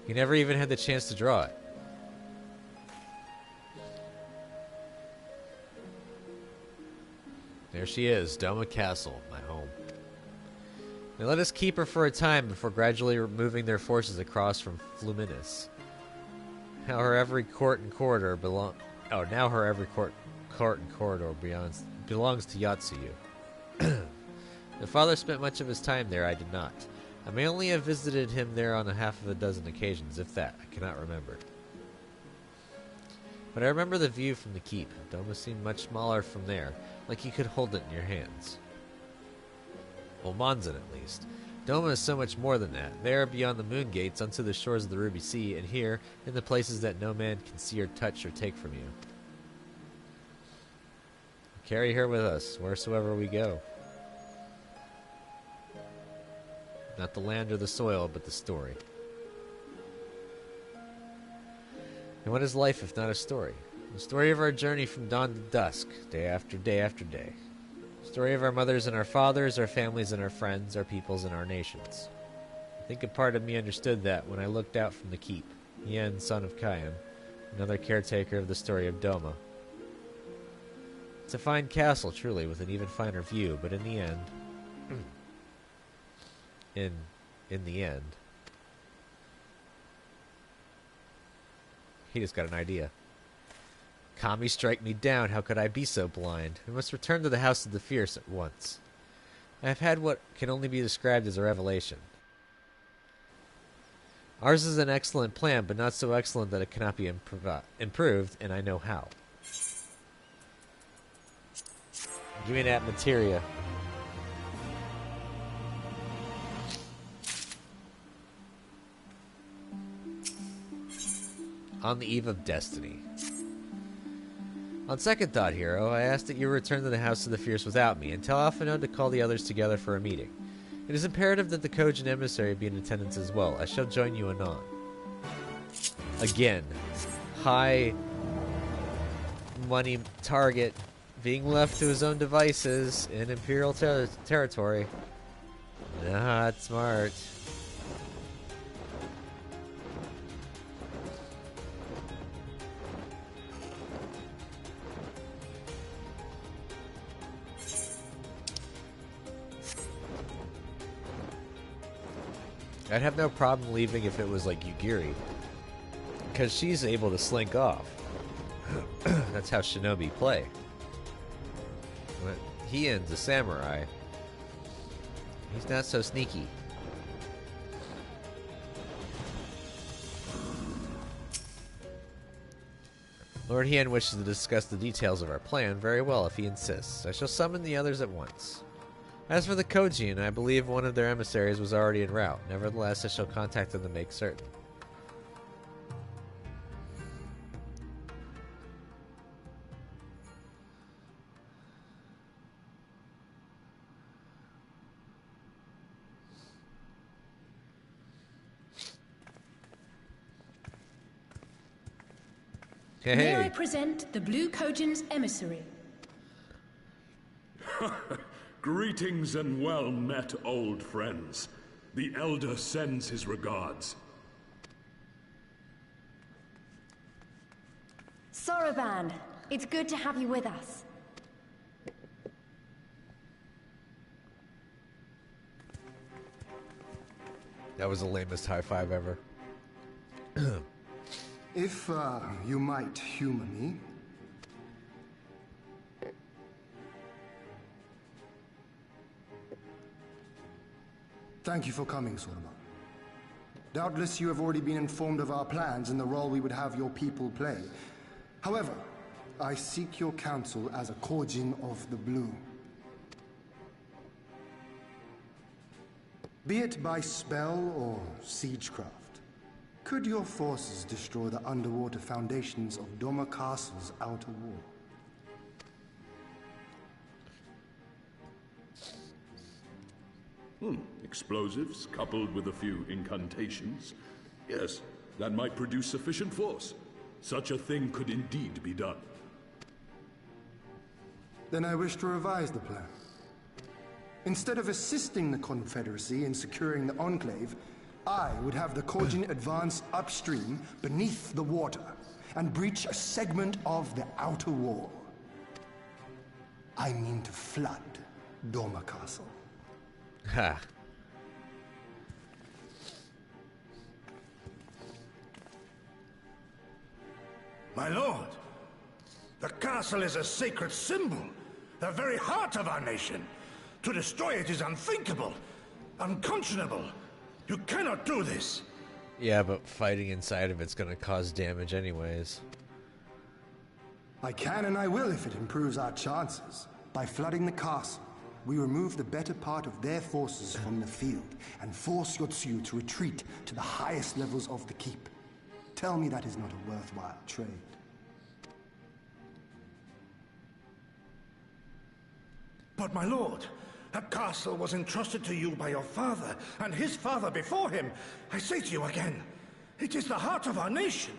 He never even had the chance to draw it. There she is, Doma Castle, my home. They let us keep her for a time before gradually moving their forces across from Fluminus. Now her every court and corridor belongs to Yatsuyu. The father spent much of his time there, I did not. I may only have visited him there on a half of a dozen occasions, if that. I cannot remember. But I remember the view from the keep. Doma seemed much smaller from there, like you could hold it in your hands. Well, Monzon at least. Doma is so much more than that. There, beyond the moon gates, unto the shores of the Ruby Sea, and here, in the places that no man can see or touch or take from you. Carry her with us, wheresoever we go. Not the land or the soil, but the story. And what is life if not a story? The story of our journey from dawn to dusk, day after day after day. The story of our mothers and our fathers, our families and our friends, our peoples and our nations. I think a part of me understood that when I looked out from the keep. Yen, son of Kayan, another caretaker of the story of Doma. It's a fine castle, truly, with an even finer view, but in the end... in the end... He just got an idea. Kami, strike me down. How could I be so blind? We must return to the House of the Fierce at once. I have had what can only be described as a revelation. Ours is an excellent plan, but not so excellent that it cannot be improved, and I know how. Give me that materia. On the eve of destiny. On second thought, hero, I ask that you return to the House of the Fierce without me, and tell Alphinaud to call the others together for a meeting. It is imperative that the Kojin emissary be in attendance as well. I shall join you anon. Again, high money target being left to his own devices in Imperial territory. Not smart. I'd have no problem leaving if it was like Yugiri, because she's able to slink off. That's how shinobi play. But Hien's a samurai. He's not so sneaky. Lord Hien wishes to discuss the details of our plan. Very well, if he insists. I shall summon the others at once. As for the Kojin, I believe one of their emissaries was already en route. Nevertheless, I shall contact them to make certain. Hey. May I present the Blue Kojin's emissary? Greetings and well met, old friends. The Elder sends his regards. Soroban, it's good to have you with us. That was the lamest high five ever. If you might humor me. Thank you for coming, Soroban. Doubtless you have already been informed of our plans and the role we would have your people play. However, I seek your counsel as a Kojin of the Blue. Be it by spell or siegecraft, could your forces destroy the underwater foundations of Doma Castle's outer wall? Explosives coupled with a few incantations. Yes, That might produce sufficient force. Such a thing could indeed be done. Then I wish to revise the plan. Instead of assisting the Confederacy in securing the Enclave, I would have the Kojin advance upstream beneath the water and breach a segment of the outer wall. I mean to flood Doma Castle. Ha. My lord, the castle is a sacred symbol, the very heart of our nation. To destroy it is unthinkable, unconscionable. You cannot do this. Yeah, but fighting inside of it's gonna cause damage anyways. I can and I will if it improves our chances. By flooding the castle, we remove the better part of their forces from the field and force Yotsuyu to retreat to the highest levels of the keep. Tell me that is not a worthwhile trade. But my lord, that castle was entrusted to you by your father and his father before him. I say to you again, it is the heart of our nation.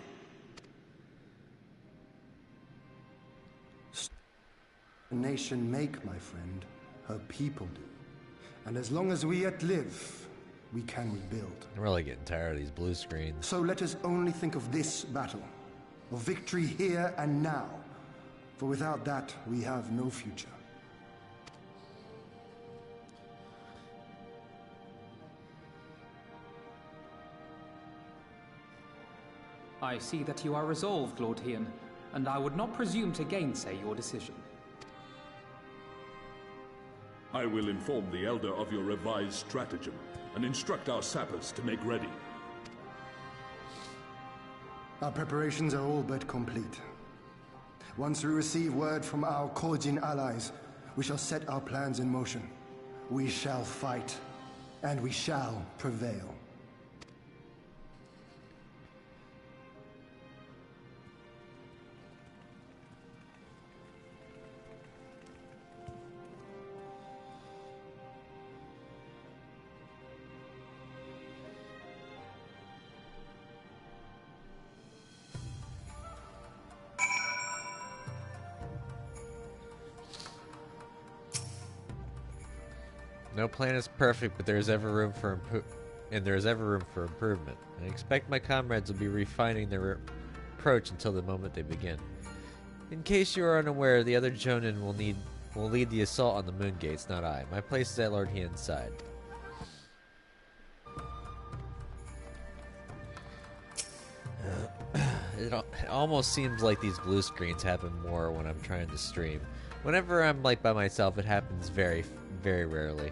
A nation make, my friend, her people do. And as long as we yet live, we can rebuild. I'm really getting tired of these blue screens. So let us only think of this battle, of victory here and now. For without that, we have no future. I see that you are resolved, Lord Hien, and I would not presume to gainsay your decision. I will inform the Elder of your revised stratagem and instruct our sappers to make ready. Our preparations are all but complete. Once we receive word from our Kojin allies, we shall set our plans in motion. We shall fight, and we shall prevail. No plan is perfect, but there is ever room for improvement. I expect my comrades will be refining their approach until the moment they begin. In case you are unaware, the other Jonin will lead the assault on the Moon Gates, not I. My place is at Lord Hien's side. It almost seems like these blue screens happen more when I'm trying to stream. Whenever I'm like by myself, it happens very, very rarely.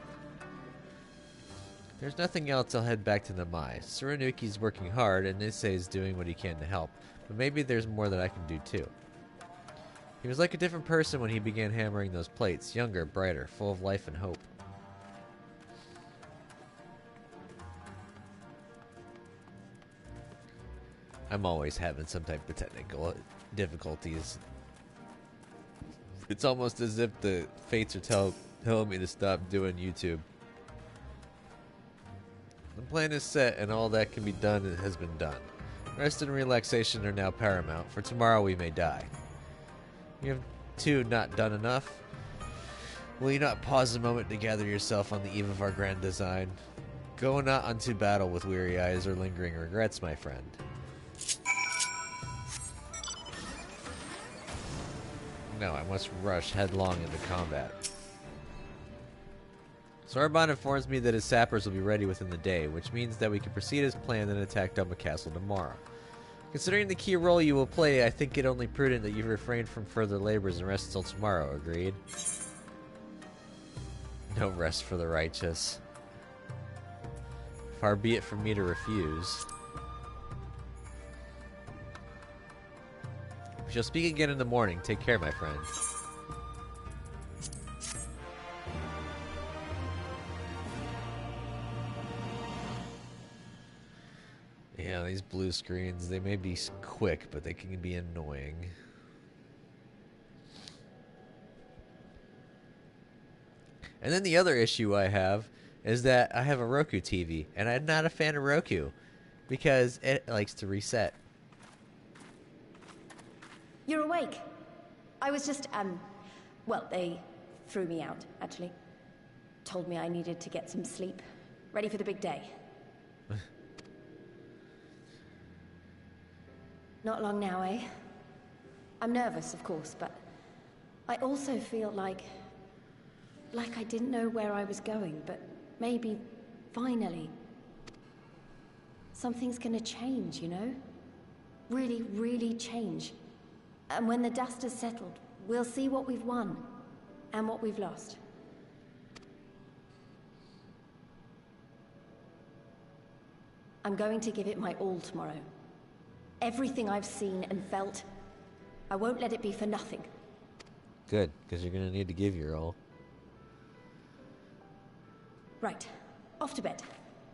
If there's nothing else, I'll head back to Namai. Tsurunuki's working hard, and Issei is doing what he can to help. But maybe there's more that I can do too. He was like a different person when he began hammering those plates. Younger, brighter, full of life and hope. I'm always having some type of technical difficulties. It's almost as if the fates are telling me to stop doing YouTube. The plan is set, and all that can be done has been done. Rest and relaxation are now paramount, for tomorrow we may die. You have two not done enough? Will you not pause a moment to gather yourself on the eve of our grand design? Go not unto battle with weary eyes or lingering regrets, my friend. No, I must rush headlong into combat. Sorbonne informs me that his sappers will be ready within the day, which means that we can proceed as planned and attack Doma Castle tomorrow. Considering the key role you will play, I think it only prudent that you refrain from further labors and rest until tomorrow, agreed? No rest for the righteous. Far be it from me to refuse. We shall speak again in the morning. Take care, my friend. Yeah, these blue screens, they may be quick, but they can be annoying. And then the other issue I have is that I have a Roku TV, and I'm not a fan of Roku. because it likes to reset. You're awake. I was just, well, they threw me out, actually. Told me I needed to get some sleep. Ready for the big day. Not long now, eh? I'm nervous, of course, but I also feel like I didn't know where I was going, but maybe, finally, something's gonna change, you know? Really, really change. And when the dust has settled, we'll see what we've won and what we've lost. I'm going to give it my all tomorrow. Everything I've seen and felt, I won't let it be for nothing. Good, because you're going to need to give your all. Right. Off to bed.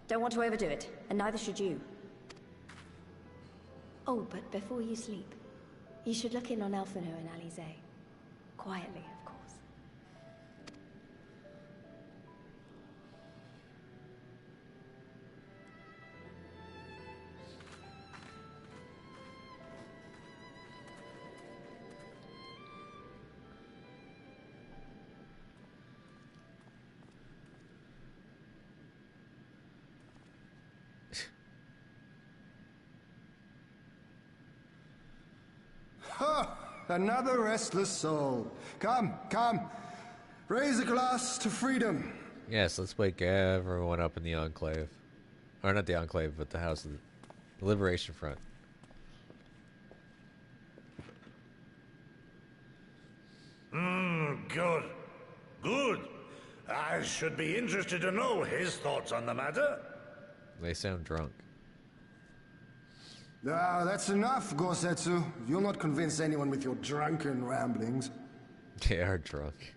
Don't want to overdo it, and neither should you. Oh, but before you sleep, you should look in on Elfino and Alize. Quietly, of course. Ha! Another restless soul. Come, come. Raise a glass to freedom. Yes, let's wake everyone up in the Enclave. Or not the Enclave, but the House of the Liberation Front. Good. Good. I should be interested to know his thoughts on the matter. They sound drunk. Ah, that's enough, Gosetsu. You'll not convince anyone with your drunken ramblings. They are drunk.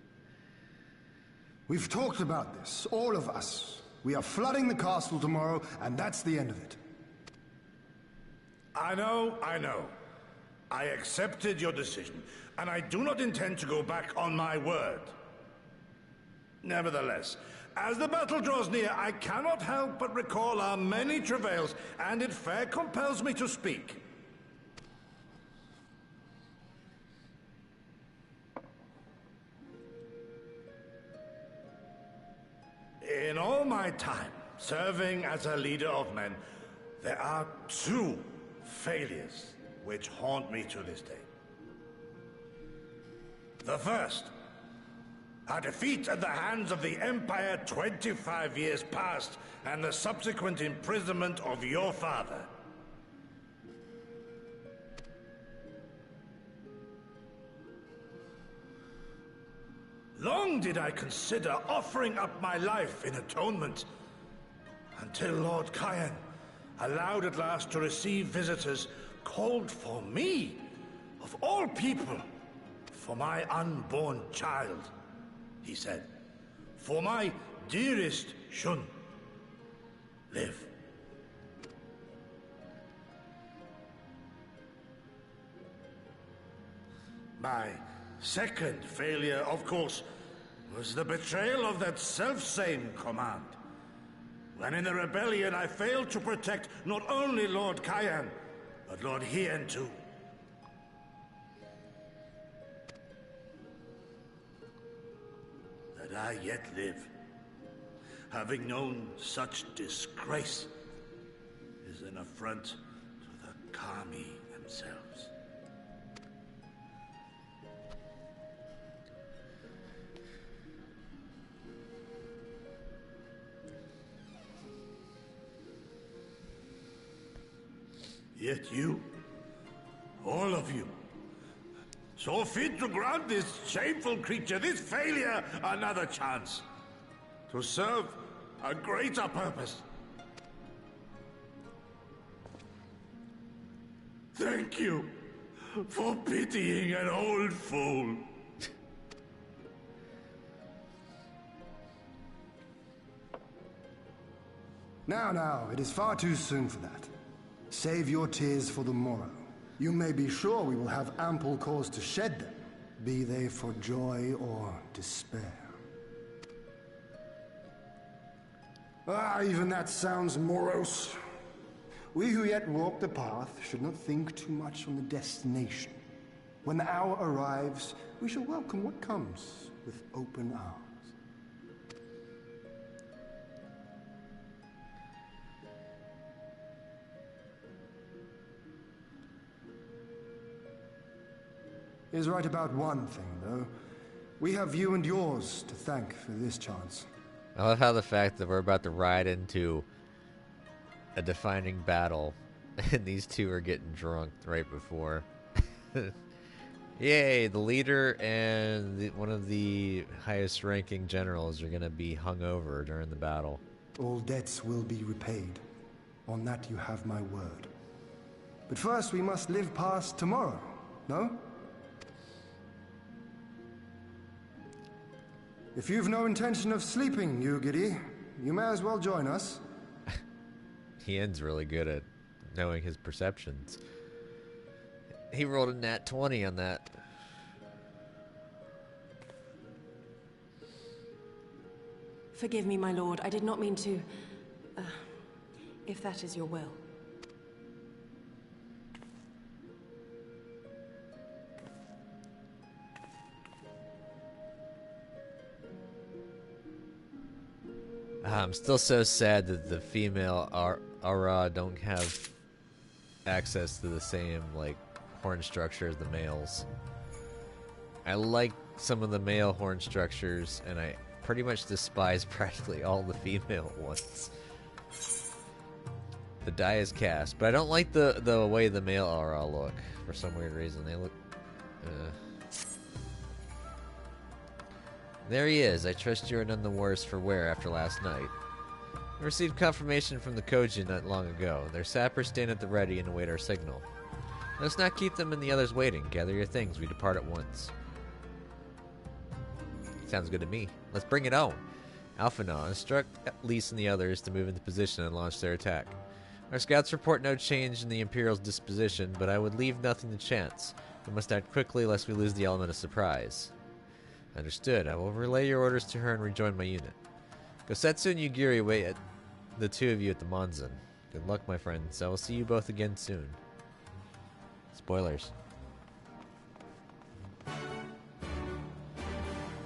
We've talked about this, all of us. We are flooding the castle tomorrow, and that's the end of it. I know. I accepted your decision, and I do not intend to go back on my word. Nevertheless, as the battle draws near, I cannot help but recall our many travails, and it fair compels me to speak. In all my time serving as a leader of men, there are two failures which haunt me to this day. The first, a defeat at the hands of the Empire 25 years past, and the subsequent imprisonment of your father. Long did I consider offering up my life in atonement, until Lord Cayenne allowed at last to receive visitors called for me, of all people, for my unborn child. He said, "For my dearest Shun, live." My second failure, of course, was the betrayal of that self-same command. When in the rebellion I failed to protect not only Lord Cayenne, but Lord Hien too. That I yet live, having known such disgrace, is an affront to the Kami themselves. Yet you, all of you, saw fit to grant this shameful creature, this failure, another chance to serve a greater purpose. Thank you for pitying an old fool. Now, it is far too soon for that. Save your tears for the morrow. You may be sure we will have ample cause to shed them, be they for joy or despair. Ah, even that sounds morose. We who yet walk the path should not think too much on the destination. When the hour arrives, we shall welcome what comes with open arms. He is right about one thing, though. We have you and yours to thank for this chance. I love how the fact that we're about to ride into a defining battle, and these two are getting drunk right before. Yay, the leader and one of the highest ranking generals are going to be hung over during the battle. All debts will be repaid. On that you have my word. But first we must live past tomorrow, no? If you've no intention of sleeping, Yugiri, you may as well join us. Ian's really good at knowing his perceptions. He rolled a nat 20 on that. Forgive me, my lord. I did not mean to... if that is your will. I'm still so sad that the female Ara don't have access to the same, like, horn structure as the males. I like some of the male horn structures, and I pretty much despise practically all the female ones. The die is cast, but I don't like the way the male Ara look for some weird reason. They look... There he is. I trust you are none the worse for wear after last night. I received confirmation from the Kojin not long ago. Their sappers stand at the ready and await our signal. Let's not keep them and the others waiting. Gather your things. We depart at once. Sounds good to me. Let's bring it on. Alphinaud, instruct Lise and the others to move into position and launch their attack. Our scouts report no change in the Imperial's disposition, but I would leave nothing to chance. We must act quickly lest we lose the element of surprise. Understood. I will relay your orders to her and rejoin my unit. Gosetsu and Yugiri wait at the two of you at the Monzon. Good luck, my friends. I will see you both again soon. Spoilers.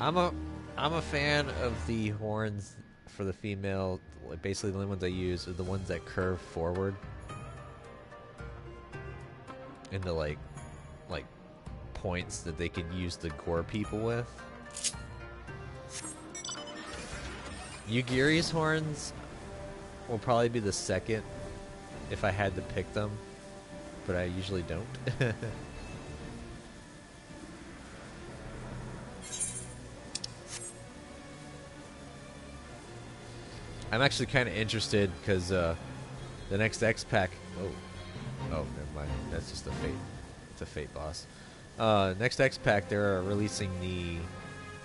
I'm a fan of the horns for the female. Basically, the only ones I use are the ones that curve forward into like points that they can use to gore people with. Yugiri's horns will probably be the second if I had to pick them, but I usually don't. I'm actually kind of interested because the next X pack. Oh, never mind. That's just a fate. It's a fate boss. Next X pack, they're releasing the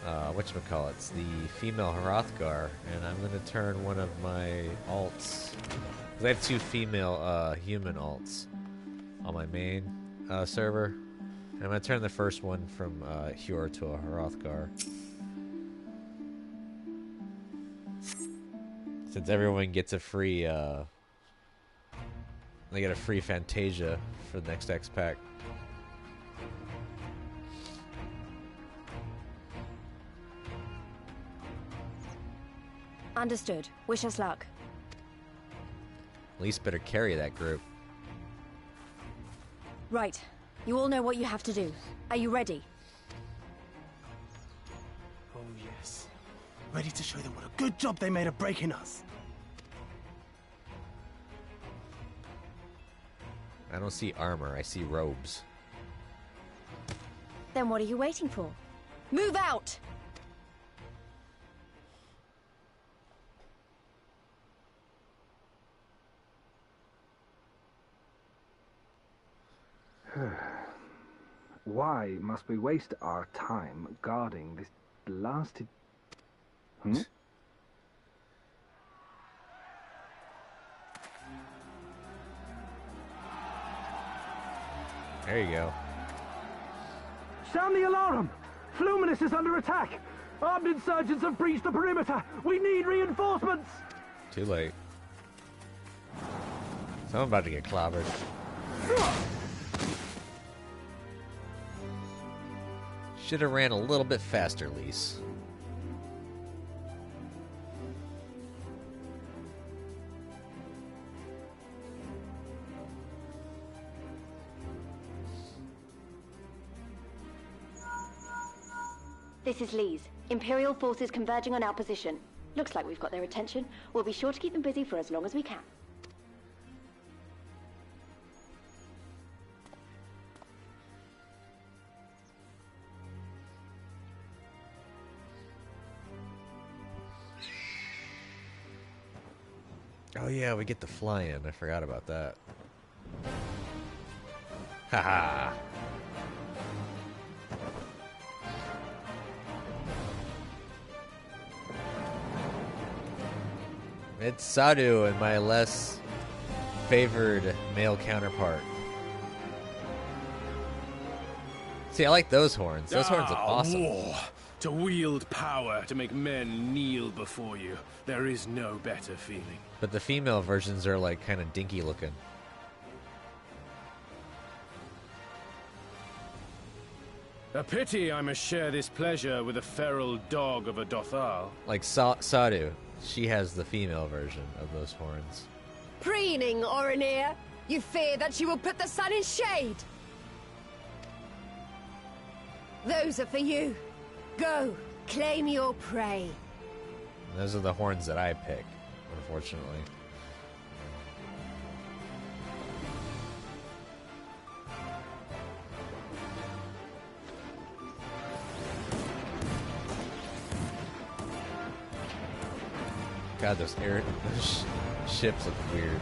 whatchamacallits, the female Hrothgar, and I'm gonna turn one of my alts. 'Cause I have two female human alts on my main server, and I'm gonna turn the first one from Hjor to a Hrothgar. Since everyone gets a free, they get a free Fantasia for the next X pack. Understood. Wish us luck. At least better carry that group. Right. You all know what you have to do. Are you ready? Oh, yes. Ready to show them what a good job they made of breaking us. I don't see armor, I see robes. Then what are you waiting for? Move out! Why must we waste our time guarding this blasted... There you go. Sound the alarm! Fluminous is under attack! Armed insurgents have breached the perimeter! We need reinforcements! Too late. So I'm about to get clobbered. Should have ran a little bit faster, Lise. This is Lise. Imperial forces converging on our position. Looks like we've got their attention. We'll be sure to keep them busy for as long as we can. Oh yeah, we get to fly in. I forgot about that. Haha. It's Sadu and my less favored male counterpart. See, I like those horns. Those horns are awesome. War. To wield power to make men kneel before you. There is no better feeling. But the female versions are like kind of dinky looking. A pity I must share this pleasure with a feral dog of a Dothal. Like Sadu, she has the female version of those horns. Preening, Oronir! You fear that she will put the sun in shade! Those are for you. Go, claim your prey. And those are the horns that I pick, unfortunately. God, those ships look weird.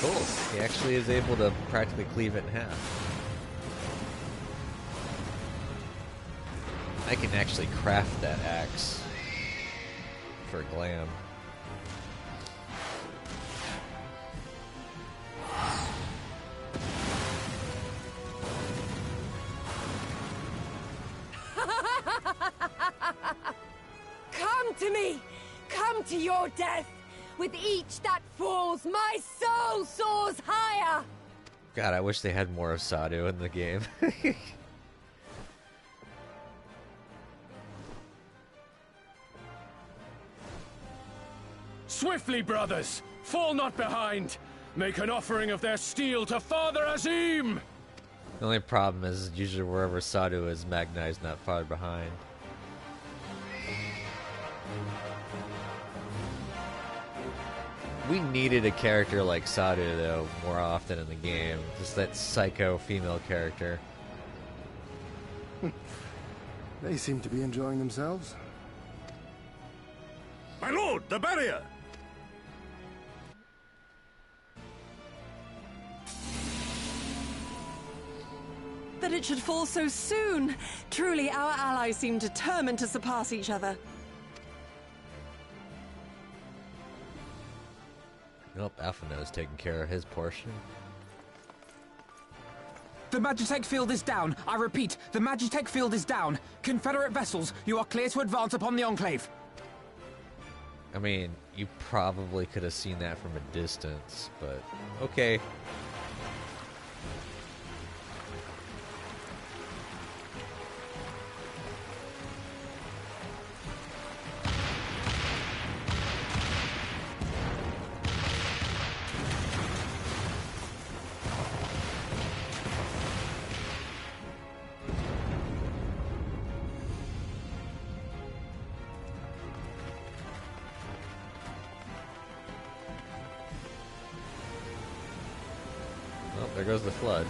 Cool. He actually is able to practically cleave it in half. I can actually craft that axe for glam. Come to me! Come to your death! With each that falls, my soul soars higher! God, I wish they had more of Sadu in the game. Swiftly, brothers! Fall not behind! Make an offering of their steel to Father Azim! The only problem is usually wherever Sadu is, Magna is not far behind. We needed a character like Sadu, though, more often in the game. Just that psycho female character. They seem to be enjoying themselves. My lord, the barrier! That it should fall so soon! Truly, our allies seem determined to surpass each other. Nope, Alphino's taking care of his portion. The Magitech field is down. I repeat, the Magitech field is down. Confederate vessels, you are clear to advance upon the Enclave. I mean, you probably could have seen that from a distance, but okay. There goes the flood.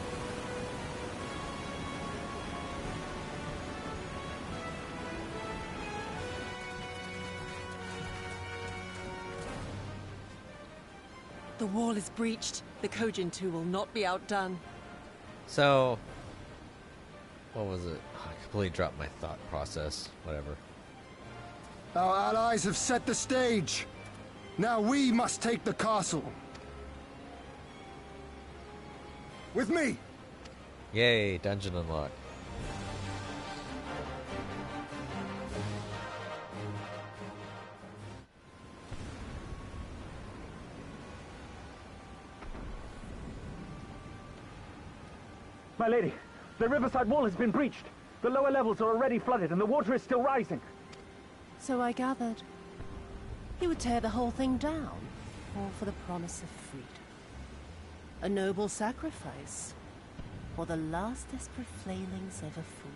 The wall is breached. The Kojin 2 will not be outdone. So, what was it? Oh, I completely dropped my thought process. Whatever. Our allies have set the stage. Now we must take the castle. With me! Yay, dungeon unlocked. My lady, the riverside wall has been breached. The lower levels are already flooded and the water is still rising. So I gathered. He would tear the whole thing down, all for the promise of freedom. A noble sacrifice, for the last desperate flailings of a fool.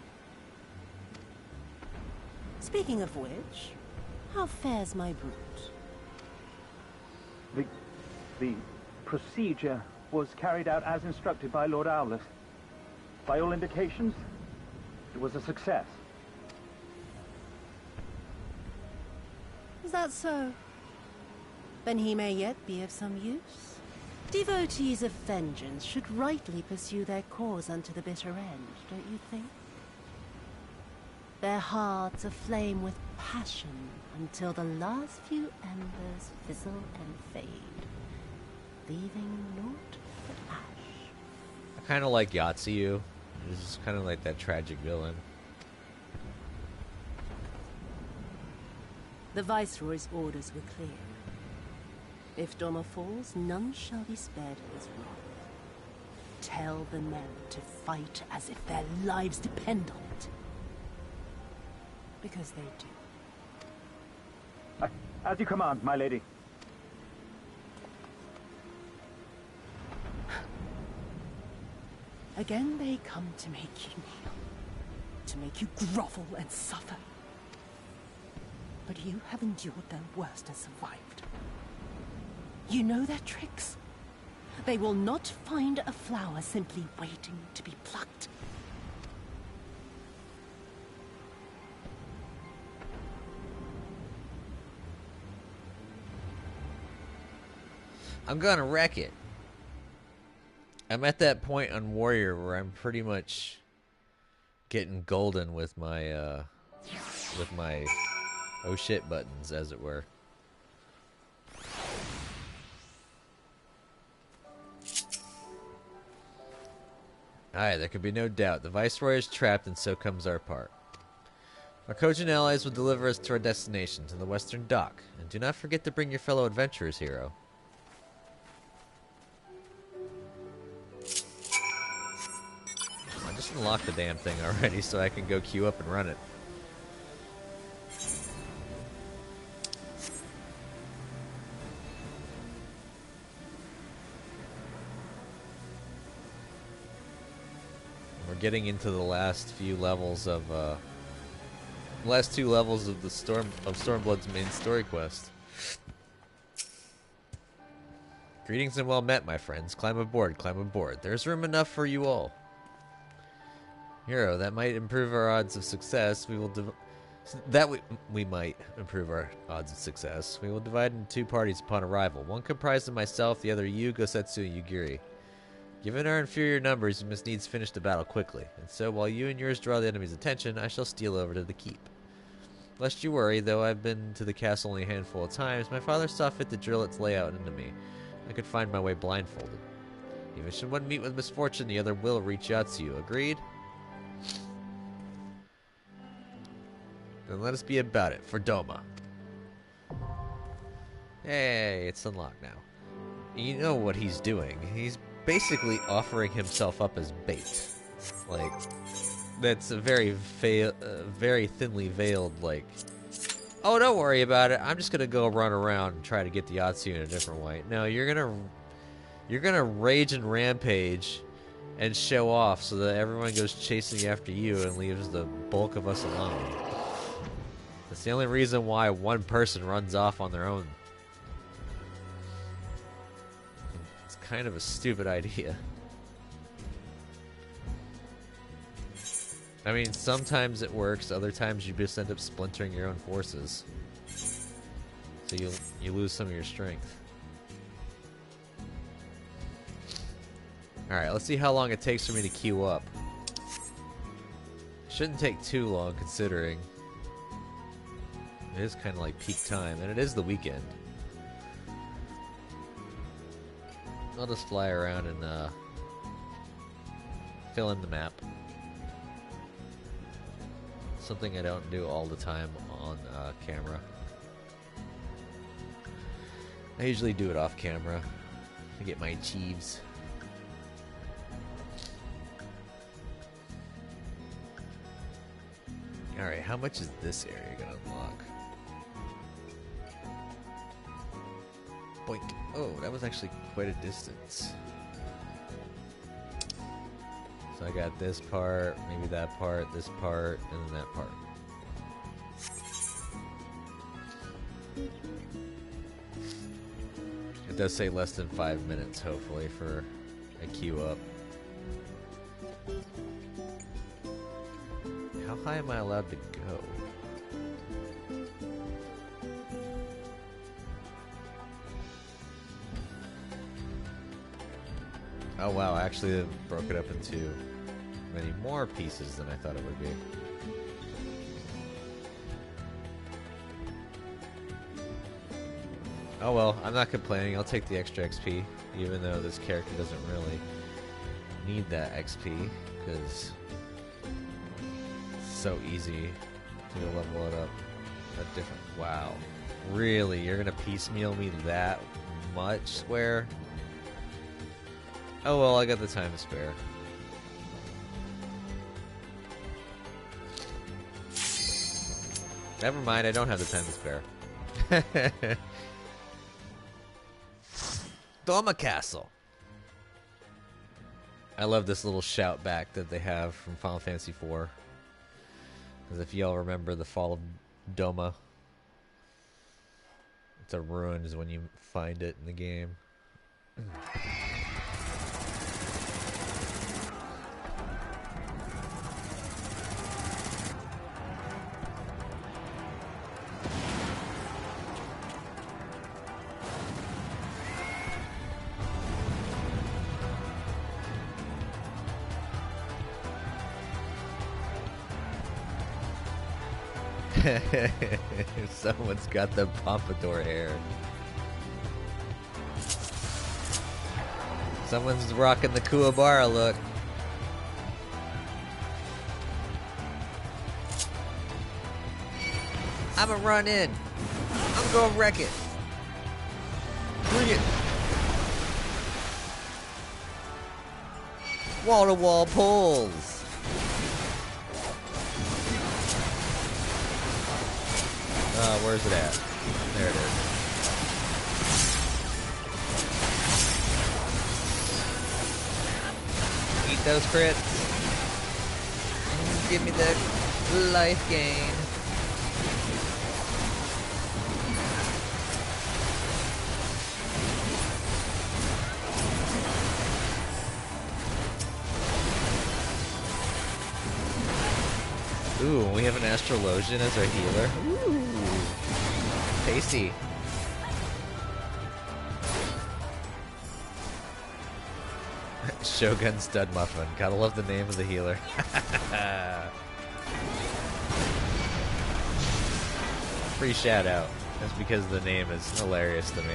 Speaking of which, how fares my brute? The procedure was carried out as instructed by Lord Owless. By all indications, it was a success. Is that so? Then he may yet be of some use. Devotees of vengeance should rightly pursue their cause unto the bitter end, don't you think? Their hearts aflame with passion until the last few embers fizzle and fade, leaving naught but ash. I kind of like Yatsuyu. This is kind of like that tragic villain. The Viceroy's orders were clear. If Doma falls, none shall be spared his wrath. Tell the men to fight as if their lives depend on it. Because they do. As you command, my lady. Again they come to make you kneel, to make you grovel and suffer. But you have endured their worst and survived. You know their tricks. They will not find a flower simply waiting to be plucked. I'm gonna wreck it. I'm at that point on Warrior where I'm pretty much getting golden with my oh shit buttons, as it were. Aye, there can be no doubt. The Viceroy is trapped, and so comes our part. Our Kojin allies will deliver us to our destination, to the Western Dock. And do not forget to bring your fellow adventurers, hero. I just unlocked the damn thing already, so I can go queue up and run it. Getting into the last few levels of last two levels of the Stormblood's main story quest. Greetings and well met, my friends. Climb aboard, climb aboard. There's room enough for you all. Hero, that might improve our odds of success. We will we might improve our odds of success. We will divide into two parties upon arrival. One comprised of myself, the other you, Gosetsu, and Yugiri. Given our inferior numbers, we must needs finish the battle quickly, and so while you and yours draw the enemy's attention, I shall steal over to the keep. Lest you worry, though I've been to the castle only a handful of times, my father saw fit to drill its layout into me. I could find my way blindfolded. Even should one meet with misfortune, the other will reach out to you. Agreed? Then let us be about it, for Doma. Hey, it's unlocked now. You know what he's doing. He's basically offering himself up as bait. Like, that's a very thinly veiled, like, oh, don't worry about it, I'm just gonna go run around and try to get the Yatsu in a different way. No, you're gonna rage and rampage and show off so that everyone goes chasing after you and leaves the bulk of us alone. That's the only reason why one person runs off on their own. Kind of a stupid idea. I mean, sometimes it works, other times you just end up splintering your own forces. So you lose some of your strength. Alright, let's see how long it takes for me to queue up. Shouldn't take too long, considering it is kind of like peak time, and it is the weekend. I'll just fly around and fill in the map. Something I don't do all the time on camera. I usually do it off camera to get my achieves. Alright, how much is this area gonna unlock? Boink. Oh, that was actually quite a distance. So I got this part, maybe that part, this part, and then that part. It does say less than 5 minutes, hopefully, for a queue up. How high am I allowed to go? Oh wow, actually it broke it up into many more pieces than I thought it would be. Oh well, I'm not complaining. I'll take the extra XP, even though this character doesn't really need that XP, because it's so easy to level it up at different... Wow. Really? You're gonna piecemeal me that much, Square? Oh well, I got the time to spare. Never mind, I don't have the time to spare. Doma Castle. I love this little shout back that they have from Final Fantasy IV. Because if y'all remember the fall of Doma, it's a ruins when you find it in the game. Someone's got the pompadour hair. Someone's rocking the Kuwabara look. I'ma run in. I'm gonna wreck it. Bring it. Wall-to-wall pulls. Where's it at? There it is. Eat those crits. Give me the life gain. Ooh, we have an Astrologian as our healer. Ooh. Tasty. Shogun Stud Muffin. Gotta love the name of the healer. Free shout out. That's because the name is hilarious to me.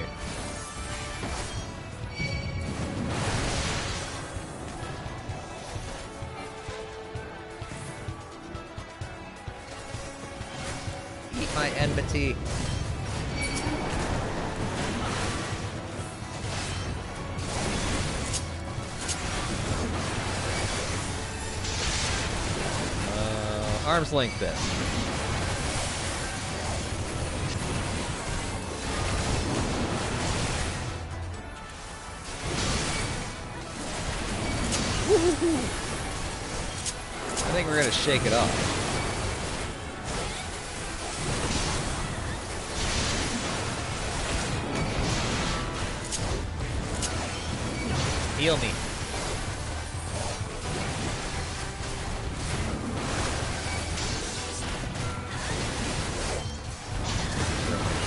Eat my enmity. Arm's length this. I think we're gonna shake it off. Heal me.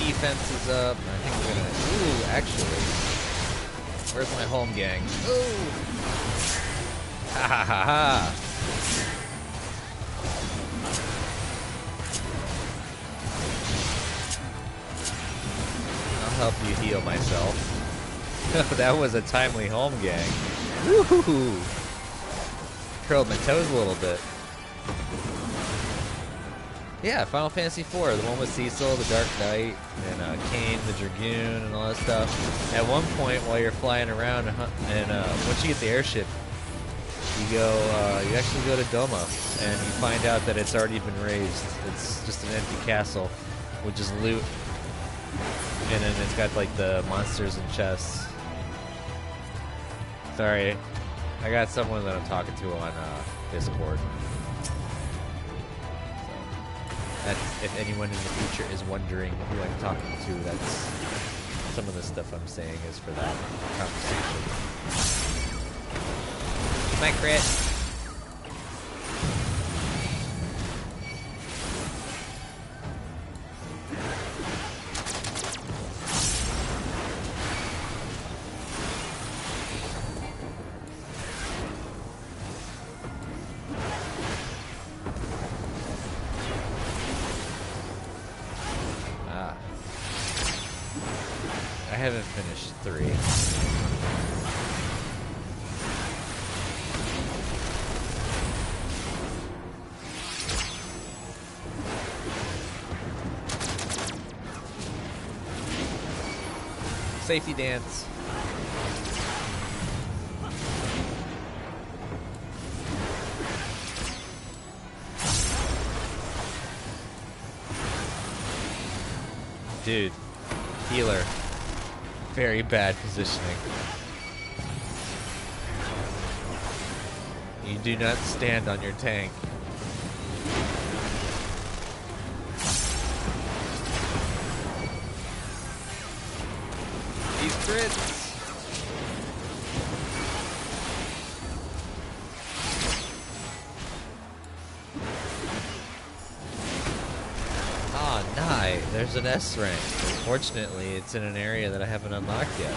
Defense is up. I think we're gonna. Ooh, actually. Where's my home gang? Ooh! Ha ha ha ha! I'll help you heal myself. That was a timely home gang. Woohoo! Curled my toes a little bit. Yeah, Final Fantasy IV, the one with Cecil, the Dark Knight, and Kane, the Dragoon, and all that stuff. At one point, while you're flying around, and once you get the airship, you actually go to Doma, and you find out that it's already been raised. It's just an empty castle with just loot, and then it's got like the monsters and chests. Sorry, I got someone that I'm talking to on Discord. That's, if anyone in the future is wondering who I'm talking to, that's some of the stuff I'm saying is for that conversation. My crit. I haven't finished 3. Safety dance. Dude, healer. Very bad positioning. You do not stand on your tank. These crits. Ah, nah, there's an S rank. Fortunately, it's in an area that I haven't unlocked yet.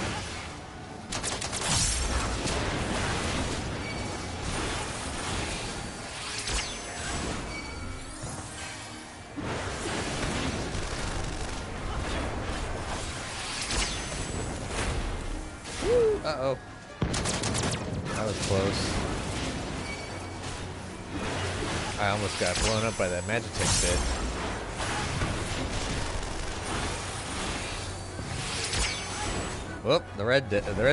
Uh-oh. That was close. I almost got blown up by that Magitech bit. Whoop, the red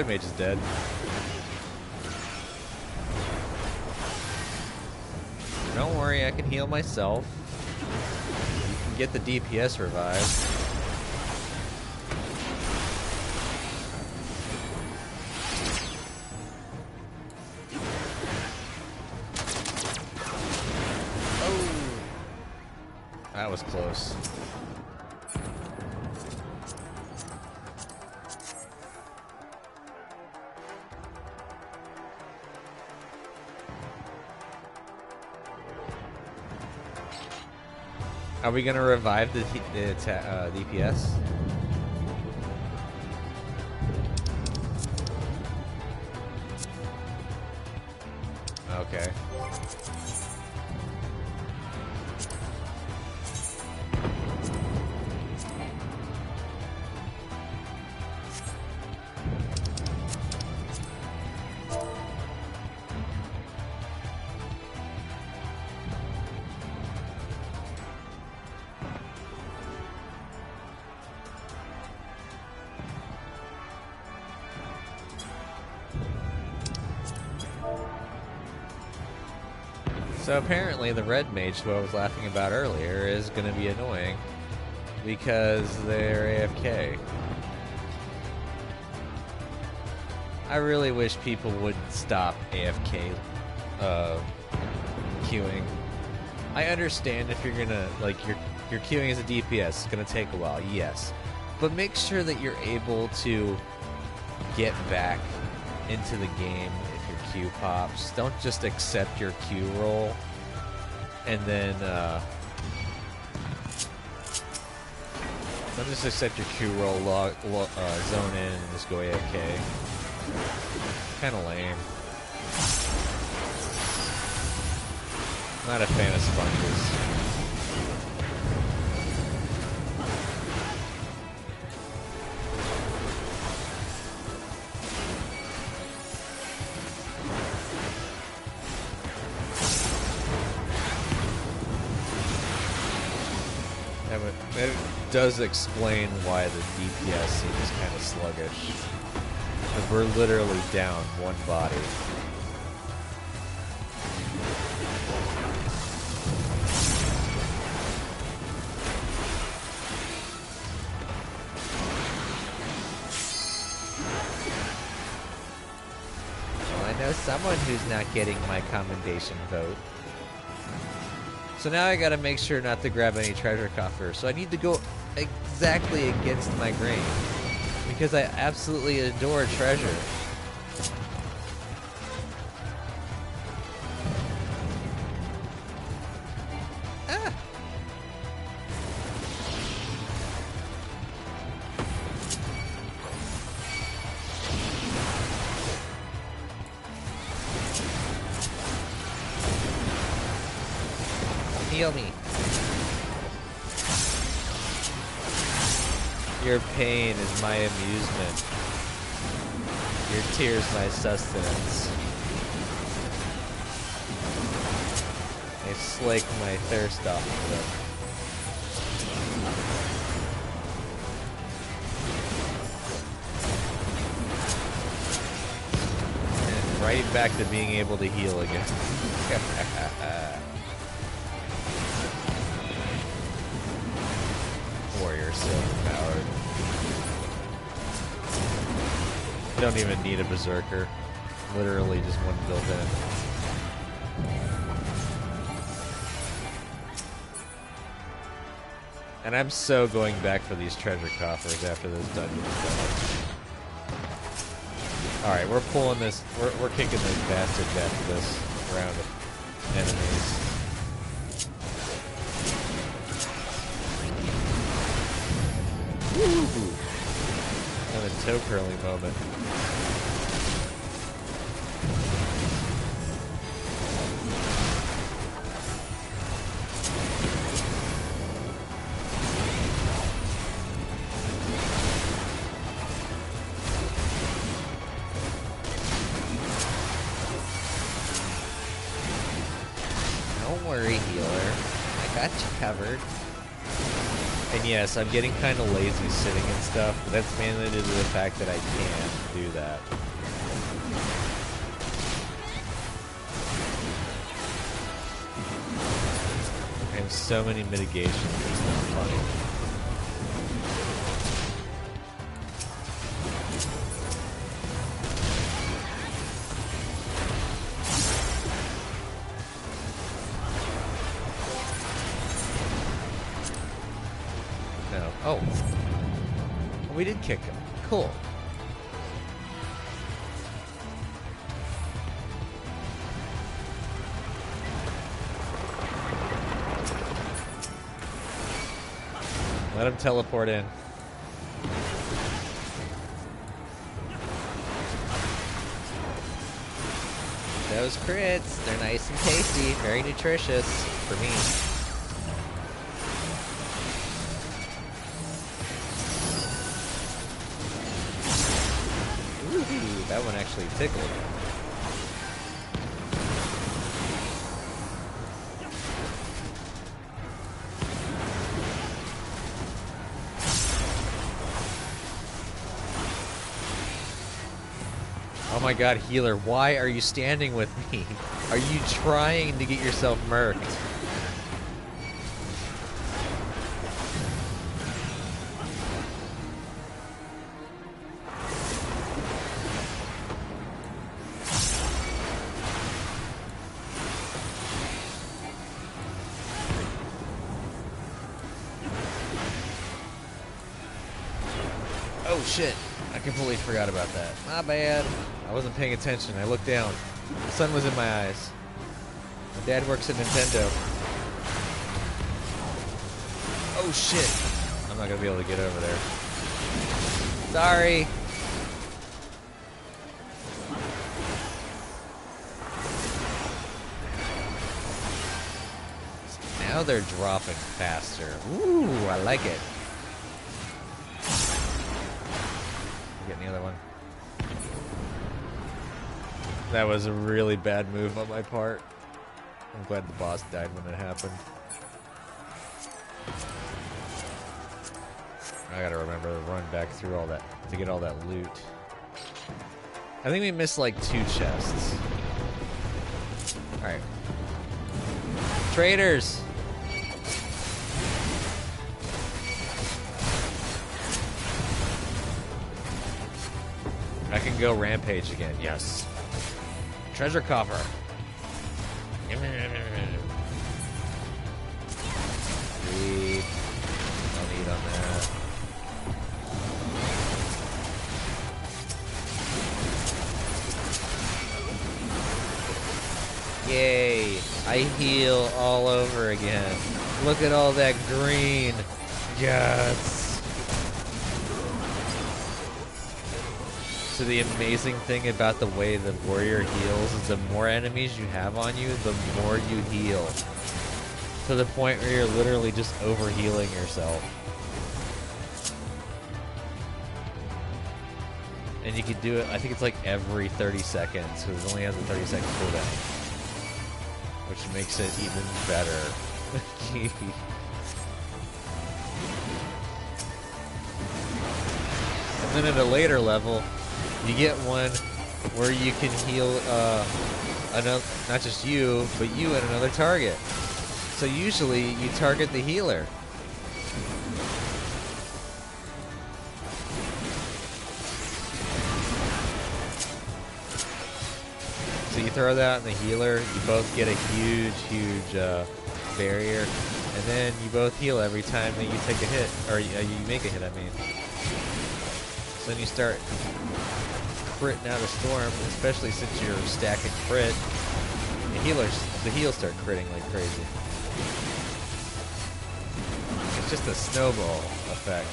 mage is dead. Don't worry, I can heal myself. You can get the DPS revived. Oh, that was close. Are we gonna revive the DPS? Okay. So apparently the red mage, who I was laughing about earlier, is going to be annoying because they're AFK. I really wish people wouldn't stop AFK queuing. I understand if you're gonna, like, you're queuing as a DPS, it's gonna take a while, yes. But make sure that you're able to get back into the game if your queue pops. Don't just accept your queue roll and then don't just accept your queue roll, zone in, and just go AFK. Kinda lame. Not a fan of sponges. It does explain why the DPS seems kind of sluggish. Because we're literally down one body. Well, I know someone who's not getting my commendation vote. So now I gotta make sure not to grab any treasure coffers. So I need to go exactly against my grain. Because I absolutely adore treasure. Ah! Heal me. Your pain is my amusement. Your tears my sustenance. They slake my thirst off of them. And right back to being able to heal again. Warrior so powered. You don't even need a berserker. Literally just one built in. And I'm so going back for these treasure coffers after this dungeon is done. Alright, we're pulling this, we're kicking those bastards after this round of enemies. Woo! Another toe curling moment. Don't worry, healer. I got you covered. And yes, I'm getting kind of lazy sitting and stuff, but that's mainly due to the fact that I can't do that. I have so many mitigations, it's not funny. Oh. We did kick him. Cool. Let him teleport in. Those crits, they're nice and tasty, very nutritious for me. That one actually tickled. Oh my god, healer, why are you standing with me? Are you trying to get yourself murked? Oh shit, I completely forgot about that. My bad. I wasn't paying attention. I looked down. The sun was in my eyes. My dad works at Nintendo. Oh shit. I'm not gonna be able to get over there. Sorry. Now they're dropping faster. Ooh, I like it. Get the other one. That was a really bad move on my part. I'm glad the boss died when it happened. I gotta remember to run back through all that to get all that loot. I think we missed like 2 chests. Alright. Traitors! I can go rampage again, yes. Treasure coffer. Sweet. No need on that. Yay! I heal all over again. Look at all that green. Yes! So the amazing thing about the way the warrior heals is the more enemies you have on you, the more you heal. To the point where you're literally just over-healing yourself. And you can do it, I think it's like every 30 seconds, because it only has a 30-second cooldown. Which makes it even better. And then at a later level, you get one where you can heal another, not just you, but you and another target. So usually you target the healer. So you throw that on the healer, you both get a huge barrier, and then you both heal every time that you take a hit, or you make a hit, I mean. So then you start critting out a storm, especially since you're stacking crit. The heals start critting like crazy. It's just a snowball effect.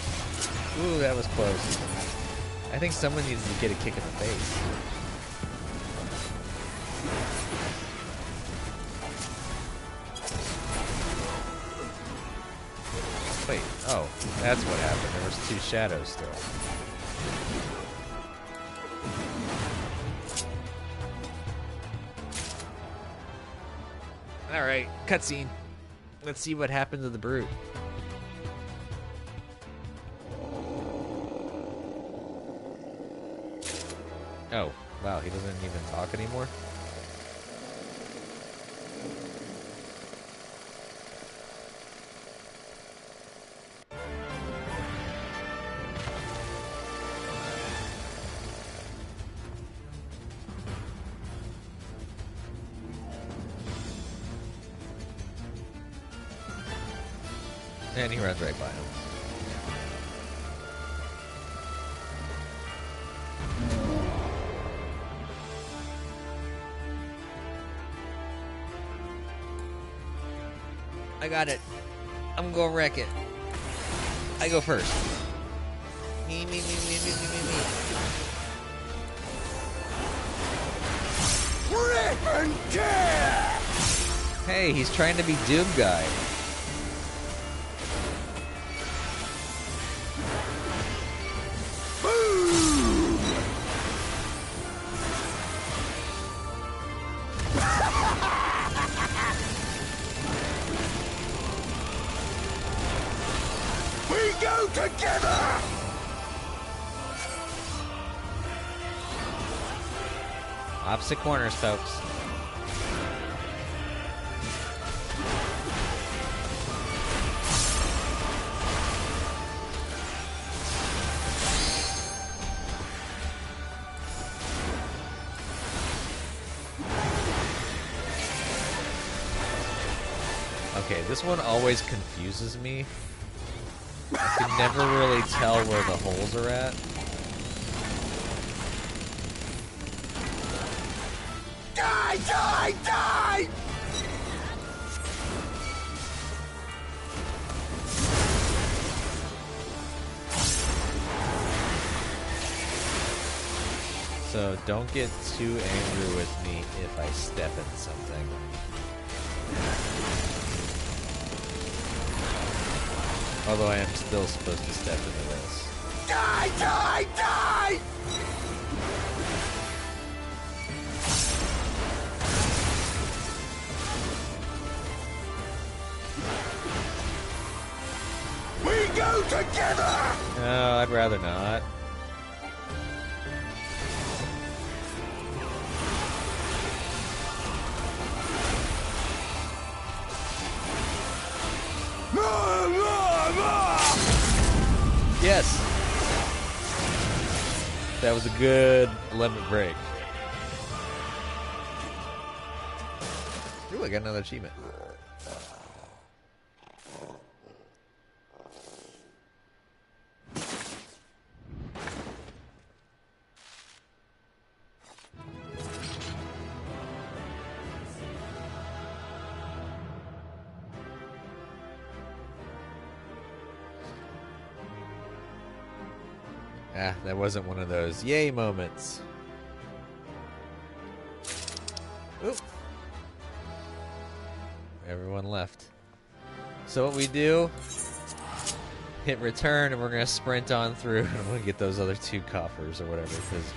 Ooh, that was close. I think someone needs to get a kick in the face. Wait, oh, that's what happened. There was 2 shadows still. Alright, cutscene. Let's see what happened to the brute. Oh, wow, he doesn't even talk anymore? And he runs right by him. I got it. I'm gonna wreck it. I go first. Me. Rip and tear! Hey, he's trying to be Doom Guy. Together! Opposite corners, folks. Okay, this one always confuses me. I can never really tell where the holes are at. Die! Die! Die! So don't get too angry with me if I step in something. Although I am still supposed to step into this. Die! Die! Die! We go together! No, I'd rather not. Yes! That was a good limit break. Ooh, I got another achievement. Ah, that wasn't one of those yay moments. Oop. Everyone left. So what we do, hit return, and we're going to sprint on through, and we're going to get those other 2 coffers or whatever, because,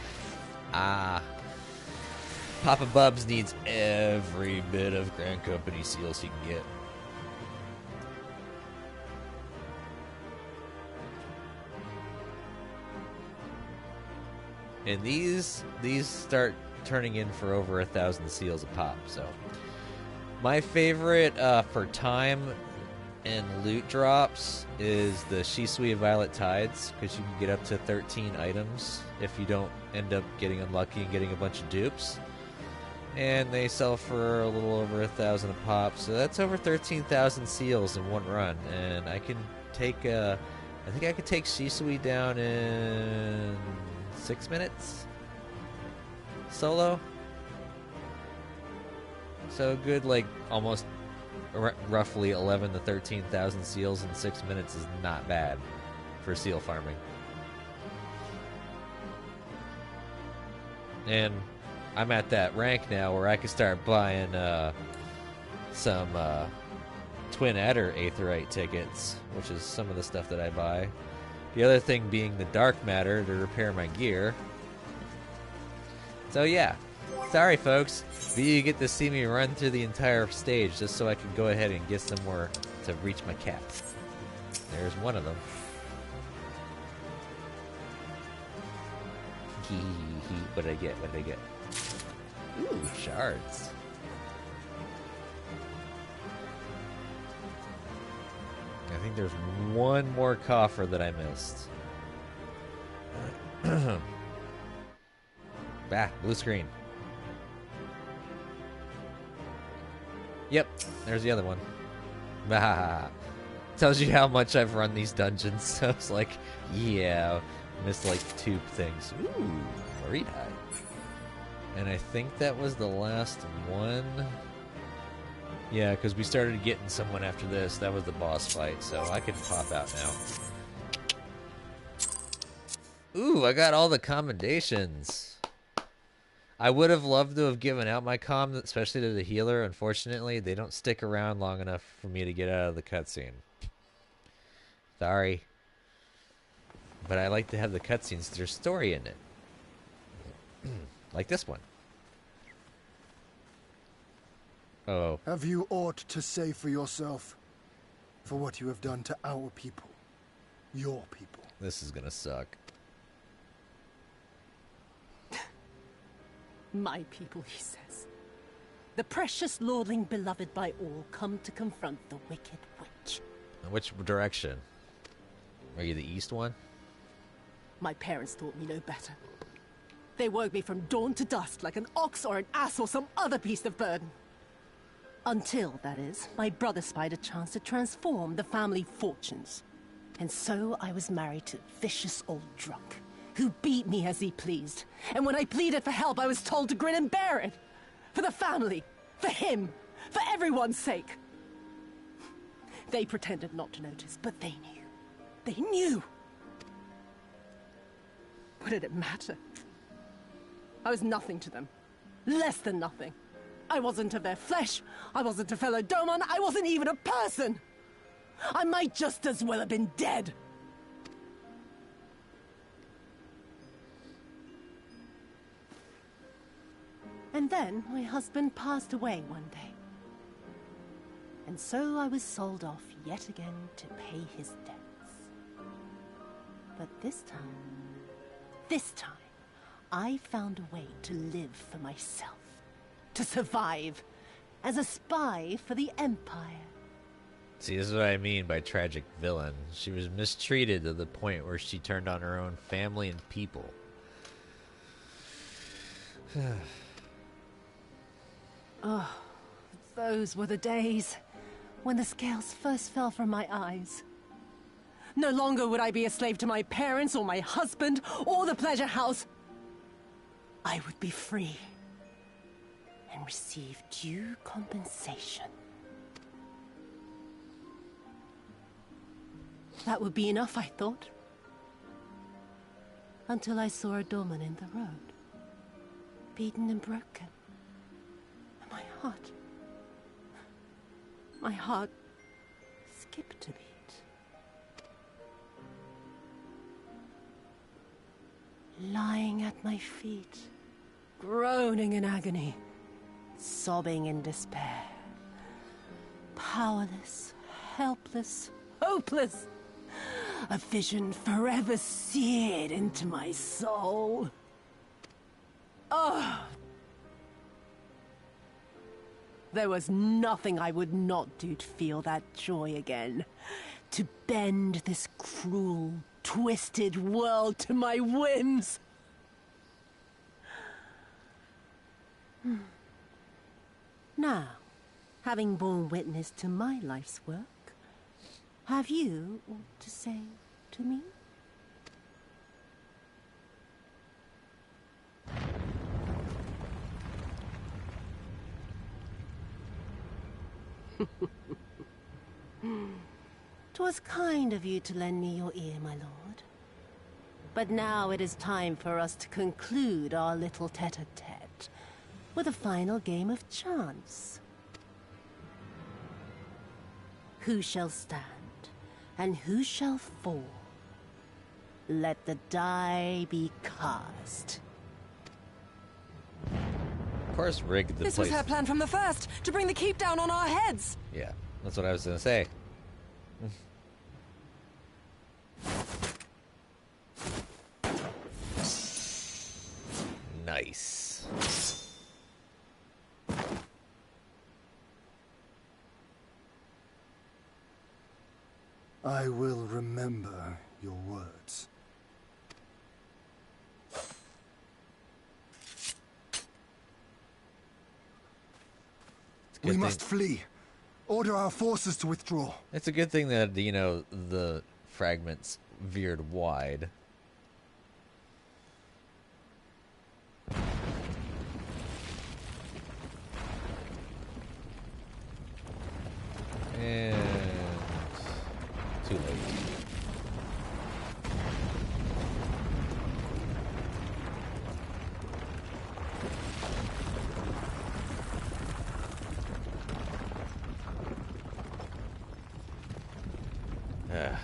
Papa Bubs needs every bit of Grand Company seals he can get. And these start turning in for over 1,000 seals a pop. So, my favorite for time and loot drops is the Shisui Violet Tides, because you can get up to 13 items if you don't end up getting unlucky and getting a bunch of dupes. And they sell for a little over 1,000 a pop, so that's over 13,000 seals in one run. And I can take, I think I could take Shisui down in 6 minutes solo. So good, like almost roughly 11 to 13,000 seals in 6 minutes is not bad for seal farming. And I'm at that rank now where I can start buying some Twin Adder Aetherite tickets, which is some of the stuff that I buy. The other thing being the dark matter to repair my gear. So yeah, sorry folks, but you get to see me run through the entire stage just so I can go ahead and get somewhere to reach my cats. There's one of them. What did I get? What did I get? Ooh, shards. I think there's one more coffer that I missed. Bah, blue screen. Yep, there's the other one. Bah. Tells you how much I've run these dungeons. So it's like, yeah, missed like 2 things. Ooh, Marine High. And I think that was the last one. Yeah, because we started getting someone after this. That was the boss fight, so I can pop out now. Ooh, I got all the commendations. I would have loved to have given out my comm, especially to the healer. Unfortunately, they don't stick around long enough for me to get out of the cutscene. Sorry. But I like to have the cutscenes. There's story in it. Like this one. Oh. Have you aught to say for yourself? For what you have done to our people? Your people? This is gonna suck. My people, he says. The precious lordling beloved by all come to confront the wicked witch. Which direction? Are you the east one? My parents taught me no better. They woke me from dawn to dusk like an ox or an ass or some other beast of burden. Until, that is, my brother spied a chance to transform the family fortunes. And so I was married to a vicious old drunk, who beat me as he pleased. And when I pleaded for help, I was told to grin and bear it. For the family, for him, for everyone's sake. They pretended not to notice, but they knew. They knew. What did it matter? I was nothing to them. Less than nothing. I wasn't of their flesh. I wasn't a fellow Domon. I wasn't even a person. I might just as well have been dead. And then my husband passed away one day. And so I was sold off yet again to pay his debts. But this time, I found a way to live for myself. To survive. As a spy for the Empire. See, this is what I mean by tragic villain. She was mistreated to the point where she turned on her own family and people. Oh, those were the days when the scales first fell from my eyes. No longer would I be a slave to my parents or my husband or the pleasure house. I would be free and receive due compensation. That would be enough, I thought. Until I saw a doorman in the road, beaten and broken. And my heart skipped a beat. Lying at my feet, groaning in agony, sobbing in despair. Powerless, helpless, hopeless. A vision forever seared into my soul. Oh! There was nothing I would not do to feel that joy again. To bend this cruel, twisted world to my whims. Now, having borne witness to my life's work, have you aught to say to me? "'Twas kind of you to lend me your ear, my lord. But now it is time for us to conclude our little tete-a-tete with a final game of chance. Who shall stand, and who shall fall? Let the die be cast." Of course, rigged the place. This was her plan from the first, to bring the keep down on our heads. Yeah, that's what I was gonna say. Nice. I will remember your words. We must flee. Order our forces to withdraw. It's a good thing that, you know, the fragments veered wide. And too late.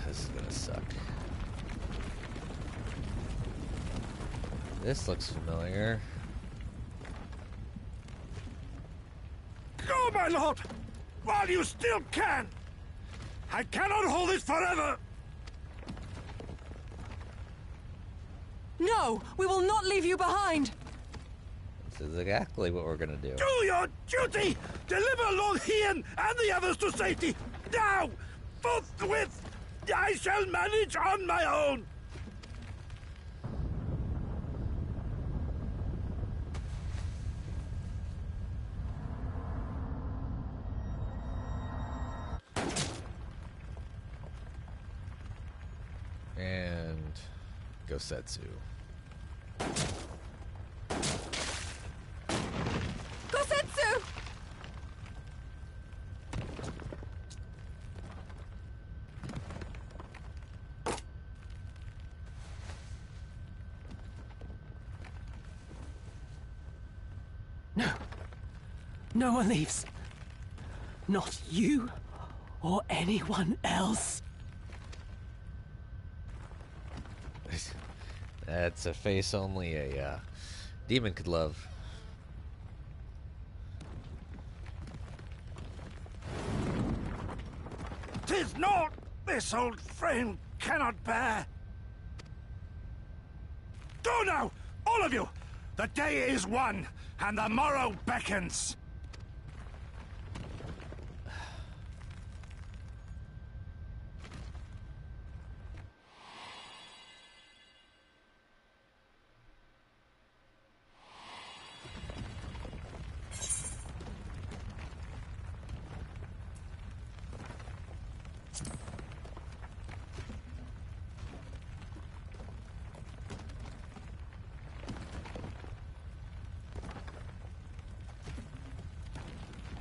This is gonna suck. This looks familiar. Go, my lord! While you still can! I cannot hold this forever! No! We will not leave you behind! This is exactly what we're gonna do. Do your duty! Deliver Lord Hien and the others to safety! Now! Forthwith! I shall manage on my own! And Gosetsu. Gosetsu! No. No one leaves. Not you or anyone else. That's a face only a demon could love. "'Tis not This old frame cannot bear. Go now, all of you! The day is won, and the morrow beckons.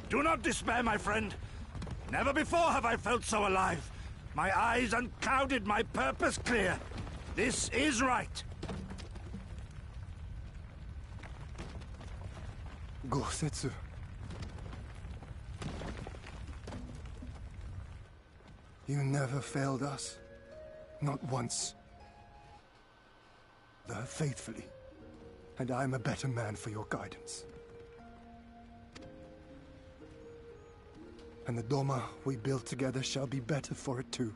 Do not despair, my friend. Never before have I felt so alive. My eyes unclouded, my purpose clear. This is right. Gosetsu. You never failed us. Not once. Faithfully. And I am a better man for your guidance. And the Doma we built together shall be better for it too.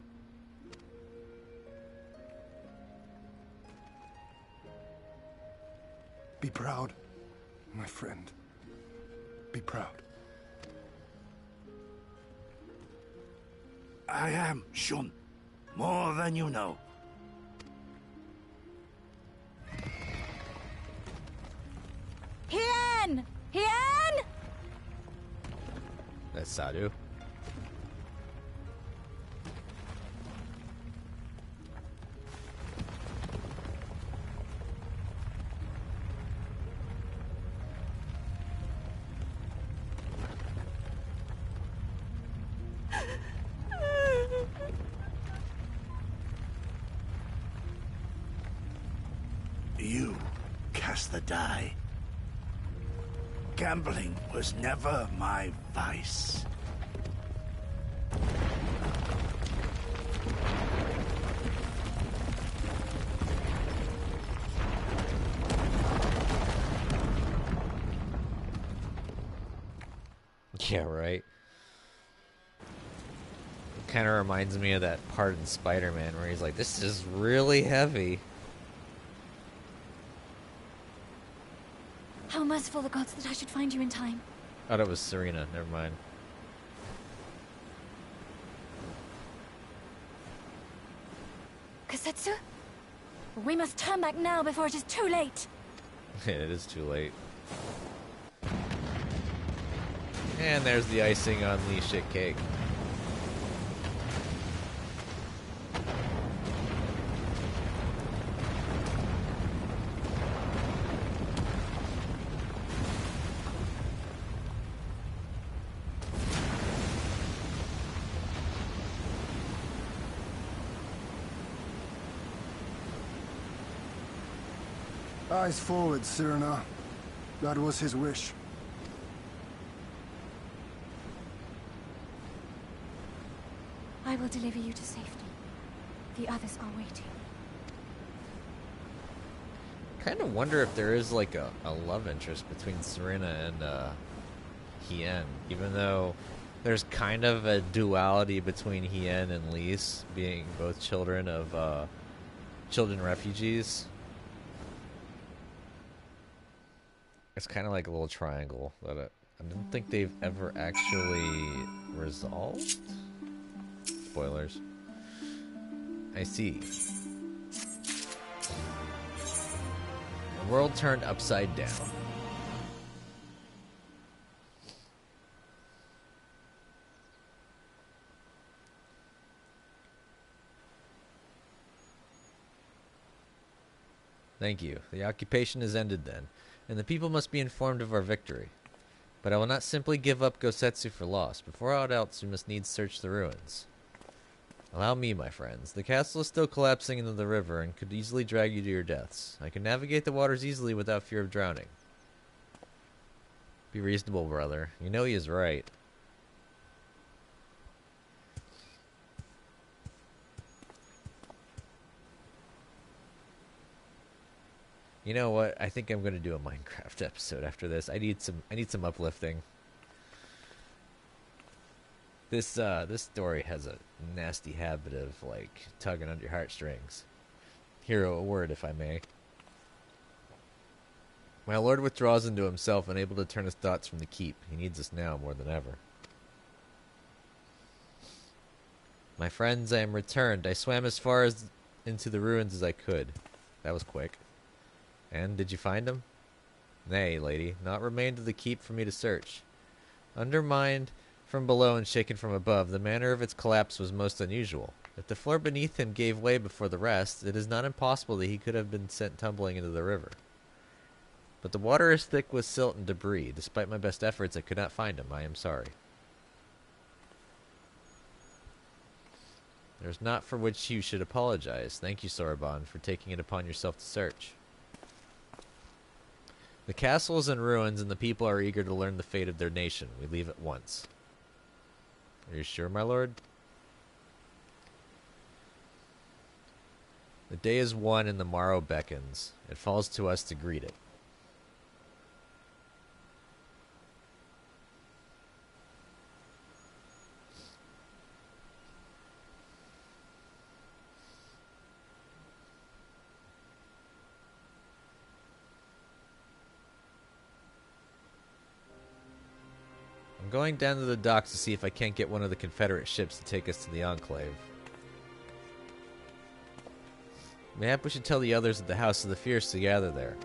Be proud, my friend. Be proud. I am, Shun. More than you know. Hien! Hien! That's Sadu. You cast the die. Gambling was never my vice. Yeah, right. It kind of reminds me of that part in Spider-Man where he's like, this is really heavy. How merciful the gods that I should find you in time. Oh, that was Serena. Never mind. Kosetsu? We must turn back now before it is too late. It is too late. And there's the icing on the shit cake. Eyes forward, Serena. That was his wish. I will deliver you to safety. The others are waiting. Kind of wonder if there is like a love interest between Serena and Hien, even though there's kind of a duality between Hien and Lise, being both children of children refugees. It's kind of like a little triangle that I don't think they've ever actually resolved. Spoilers. I see. The world turned upside down. Thank you. The occupation is ended then, and the people must be informed of our victory. But I will not simply give up Gosetsu for lost. Before aught else, we must needs search the ruins. Allow me, my friends. The castle is still collapsing into the river and could easily drag you to your deaths. I can navigate the waters easily without fear of drowning. Be reasonable, brother. You know he is right. You know what? I think I'm going to do a Minecraft episode after this. I need some uplifting. This story has a nasty habit of, like, tugging on your heartstrings. Hero, a word, if I may. My lord withdraws into himself, unable to turn his thoughts from the keep. He needs us now more than ever. My friends, I am returned. I swam as far as into the ruins as I could. That was quick. And did you find him? Nay, lady, naught remained of the keep for me to search. Undermined from below and shaken from above, the manner of its collapse was most unusual. If the floor beneath him gave way before the rest, it is not impossible that he could have been sent tumbling into the river. But the water is thick with silt and debris. Despite my best efforts, I could not find him. I am sorry. There's naught for which you should apologize. Thank you, Sorbonne, for taking it upon yourself to search. The castle is in ruins, and the people are eager to learn the fate of their nation. We leave at once. Are you sure, my lord? The day is won, and the morrow beckons. It falls to us to greet it. I'm going down to the docks to see if I can't get one of the Confederate ships to take us to the Enclave. Mayhap we should tell the others at the House of the Fierce to gather there.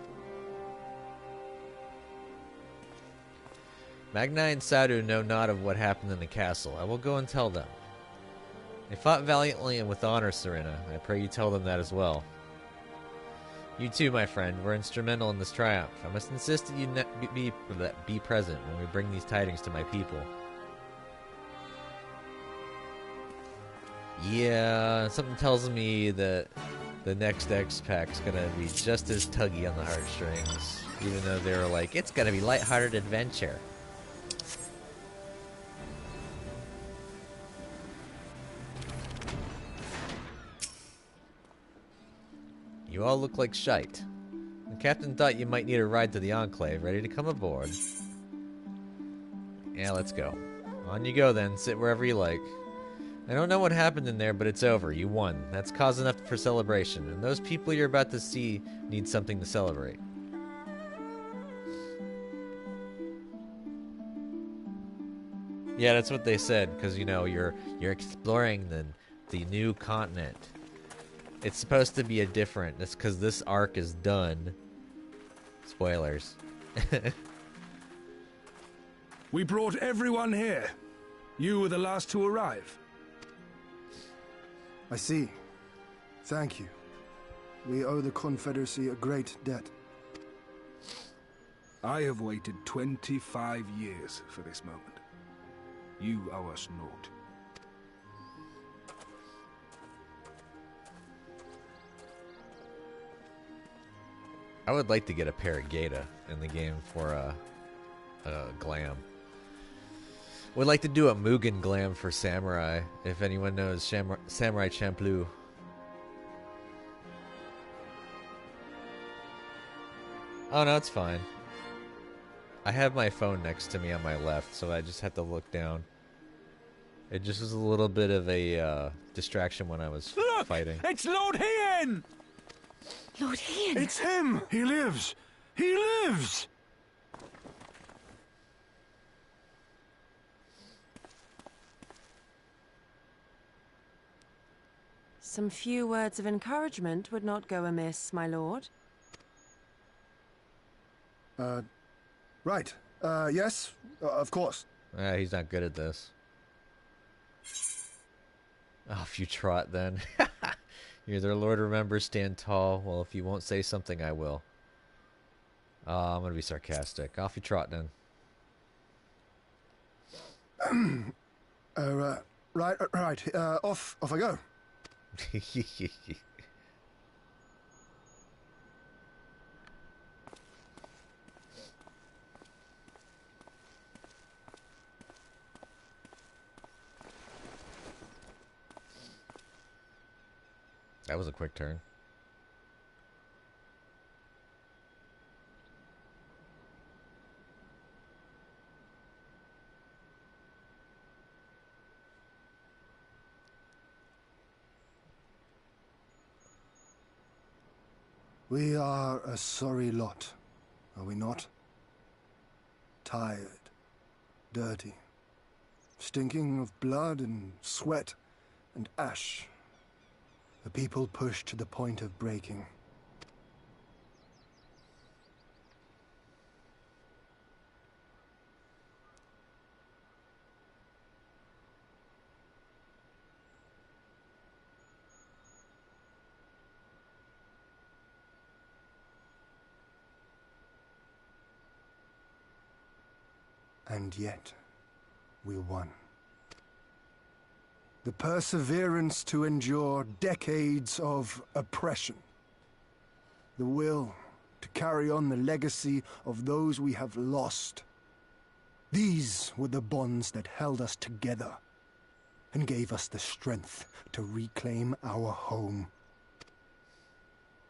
Magni and Sadu know not of what happened in the castle. I will go and tell them. They fought valiantly and with honor, Serena. I pray you tell them that as well. You too, my friend, were instrumental in this triumph. I must insist that you be present when we bring these tidings to my people. Yeah, something tells me that the next X-Pack's gonna be just as tuggy on the heartstrings, even though they were like, it's gonna be lighthearted adventure. You all look like shite. The captain thought you might need a ride to the Enclave. Ready to come aboard? Yeah, let's go. On you go then. Sit wherever you like. I don't know what happened in there, but it's over. You won. That's cause enough for celebration. And those people you're about to see need something to celebrate. Yeah, that's what they said. Because, you know, you're exploring the new continent. It's supposed to be a different. That's because this arc is done. Spoilers. We brought everyone here. You were the last to arrive. I see. Thank you. We owe the Confederacy a great debt. I have waited 25 years for this moment. You owe us naught. I would like to get a Paragata in the game for glam. Would like to do a Mugen glam for Samurai, if anyone knows Samurai Champloo. Oh no, it's fine. I have my phone next to me on my left, so I just have to look down. It just was a little bit of a distraction when I was fighting. It's Lord Hien! Lord Hien! It's him! He lives! He lives! Some few words of encouragement would not go amiss, my lord. Right. Yes, of course. He's not good at this. Oh, if you trot then. You're their lord, remember, stand tall. Well, if you won't say something, I will. I'm going to be sarcastic. Off you trot then. Right. Off I go. That was a quick turn. We are a sorry lot, are we not? Tired, dirty, stinking of blood and sweat and ash. A people pushed to the point of breaking. And yet, we won. The perseverance to endure decades of oppression. The will to carry on the legacy of those we have lost. These were the bonds that held us together and gave us the strength to reclaim our home.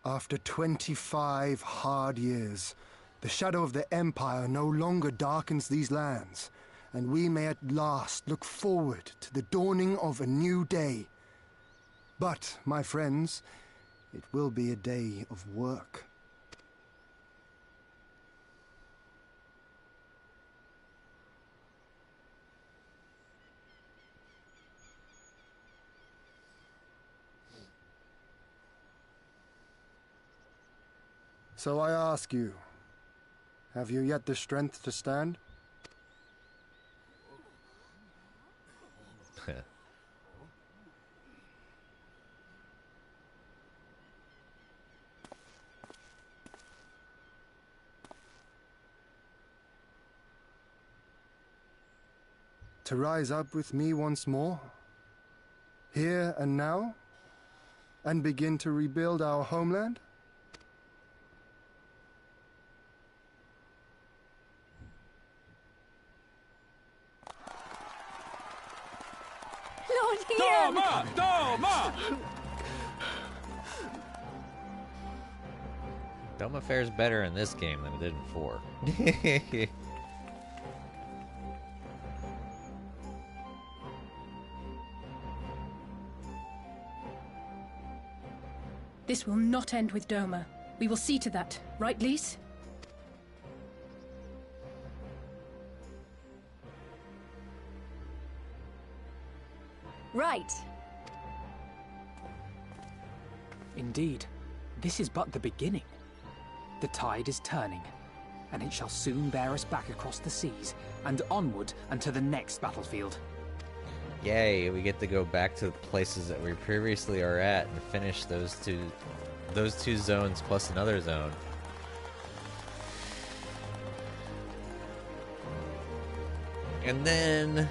After 25 hard years, the shadow of the Empire no longer darkens these lands, and we may at last look forward to the dawning of a new day. But, my friends, it will be a day of work. So I ask you, have you yet the strength to stand? To rise up with me once more, here and now, and begin to rebuild our homeland? Doma! Doma! Doma fares better in this game than it did in 4. This will not end with Doma. We will see to that, right, Lise? Right. Indeed, this is but the beginning. The tide is turning, and it shall soon bear us back across the seas and onward and to the next battlefield. Yay, we get to go back to the places that we previously are at and finish those two zones plus another zone. And then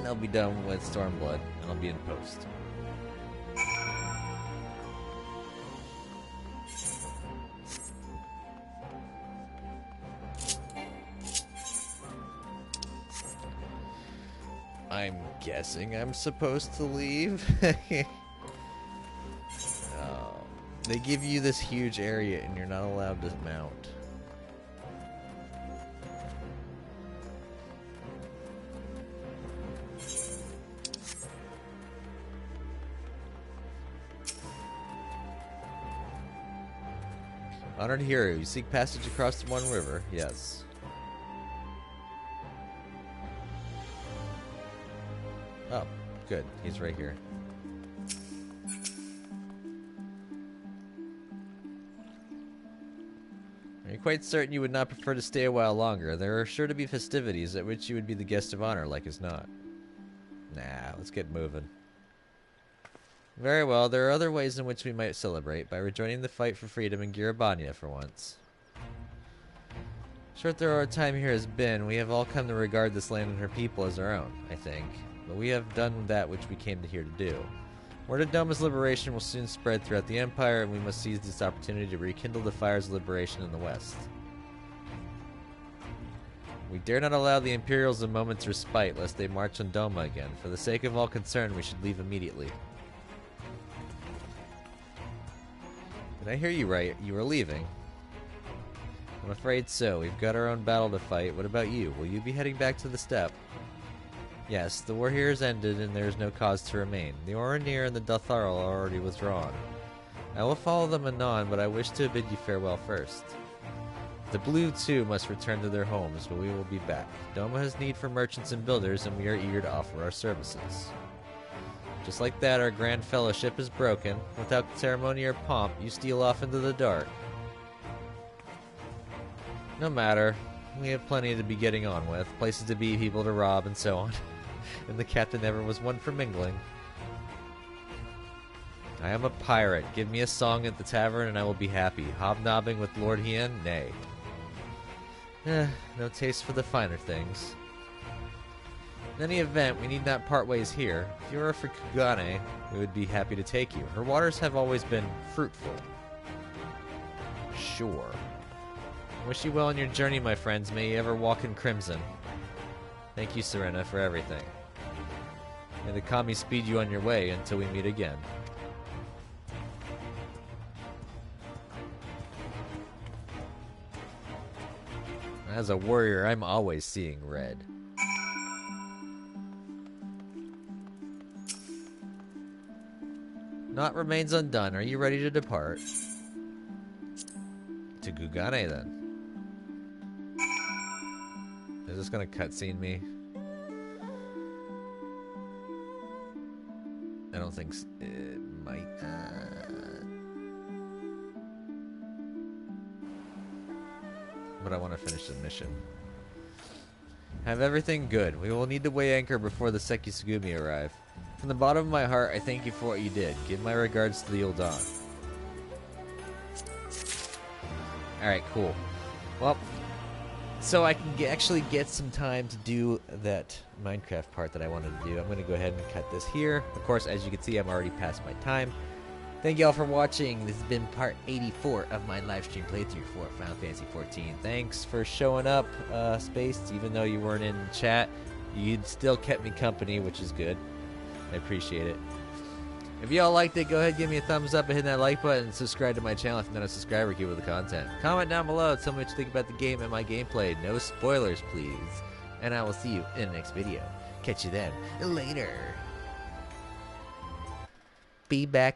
I'll be done with Stormblood, and I'll be in post. I'm guessing I'm supposed to leave. They give you this huge area, and you're not allowed to mount. Honored hero, you seek passage across the One River. Yes. Oh, good. He's right here. Are you quite certain you would not prefer to stay a while longer? There are sure to be festivities at which you would be the guest of honor, like as not. Nah, let's get moving. Very well, there are other ways in which we might celebrate, by rejoining the fight for freedom in Girabania for once. Short though our time here has been, we have all come to regard this land and her people as our own, I think. But we have done that which we came here to do. Word of Doma's liberation will soon spread throughout the Empire, and we must seize this opportunity to rekindle the fires of liberation in the West. We dare not allow the Imperials a moment's respite, lest they march on Doma again. For the sake of all concerned, we should leave immediately. Did I hear you right? You are leaving? I'm afraid so. We've got our own battle to fight. What about you? Will you be heading back to the steppe? Yes, the war here is ended and there is no cause to remain. The Oranir and the Dotharl are already withdrawn. I will follow them anon, but I wish to bid you farewell first. The Blue, too, must return to their homes, but we will be back. Doma has need for merchants and builders, and we are eager to offer our services. Just like that, our grand fellowship is broken. Without ceremony or pomp, you steal off into the dark. No matter. We have plenty to be getting on with, places to be, people to rob, and so on. And the captain never was one for mingling. I am a pirate. Give me a song at the tavern and I will be happy. Hobnobbing with Lord Hien? Nay. No taste for the finer things. In any event, we need not part ways here. If you are for Kugane, we would be happy to take you. Her waters have always been fruitful. Sure. Wish you well on your journey, my friends. May you ever walk in crimson. Thank you, Serena, for everything. May the Kami speed you on your way until we meet again. As a warrior, I'm always seeing red. Naught remains undone. Are you ready to depart? To Kugane, then. Is this gonna cutscene me? I don't think it might. But I want to finish the mission. Have everything good. We will need to weigh anchor before the Sekisugumi arrive. From the bottom of my heart, I thank you for what you did. Give my regards to the Uldan. Alright, cool. Well, so I can actually get some time to do that Minecraft part that I wanted to do. I'm going to go ahead and cut this here. Of course, as you can see, I'm already past my time. Thank you all for watching. This has been part 84 of my live stream playthrough for Final Fantasy XIV. Thanks for showing up, Space. Even though you weren't in chat, you still kept me company, which is good. I appreciate it. If y'all liked it, go ahead and give me a thumbs up and hit that like button and subscribe to my channel if you're not a subscriber. Keep with the content. Comment down below. Tell me what you think about the game and my gameplay. No spoilers, please. And I will see you in the next video. Catch you then. Later. Be back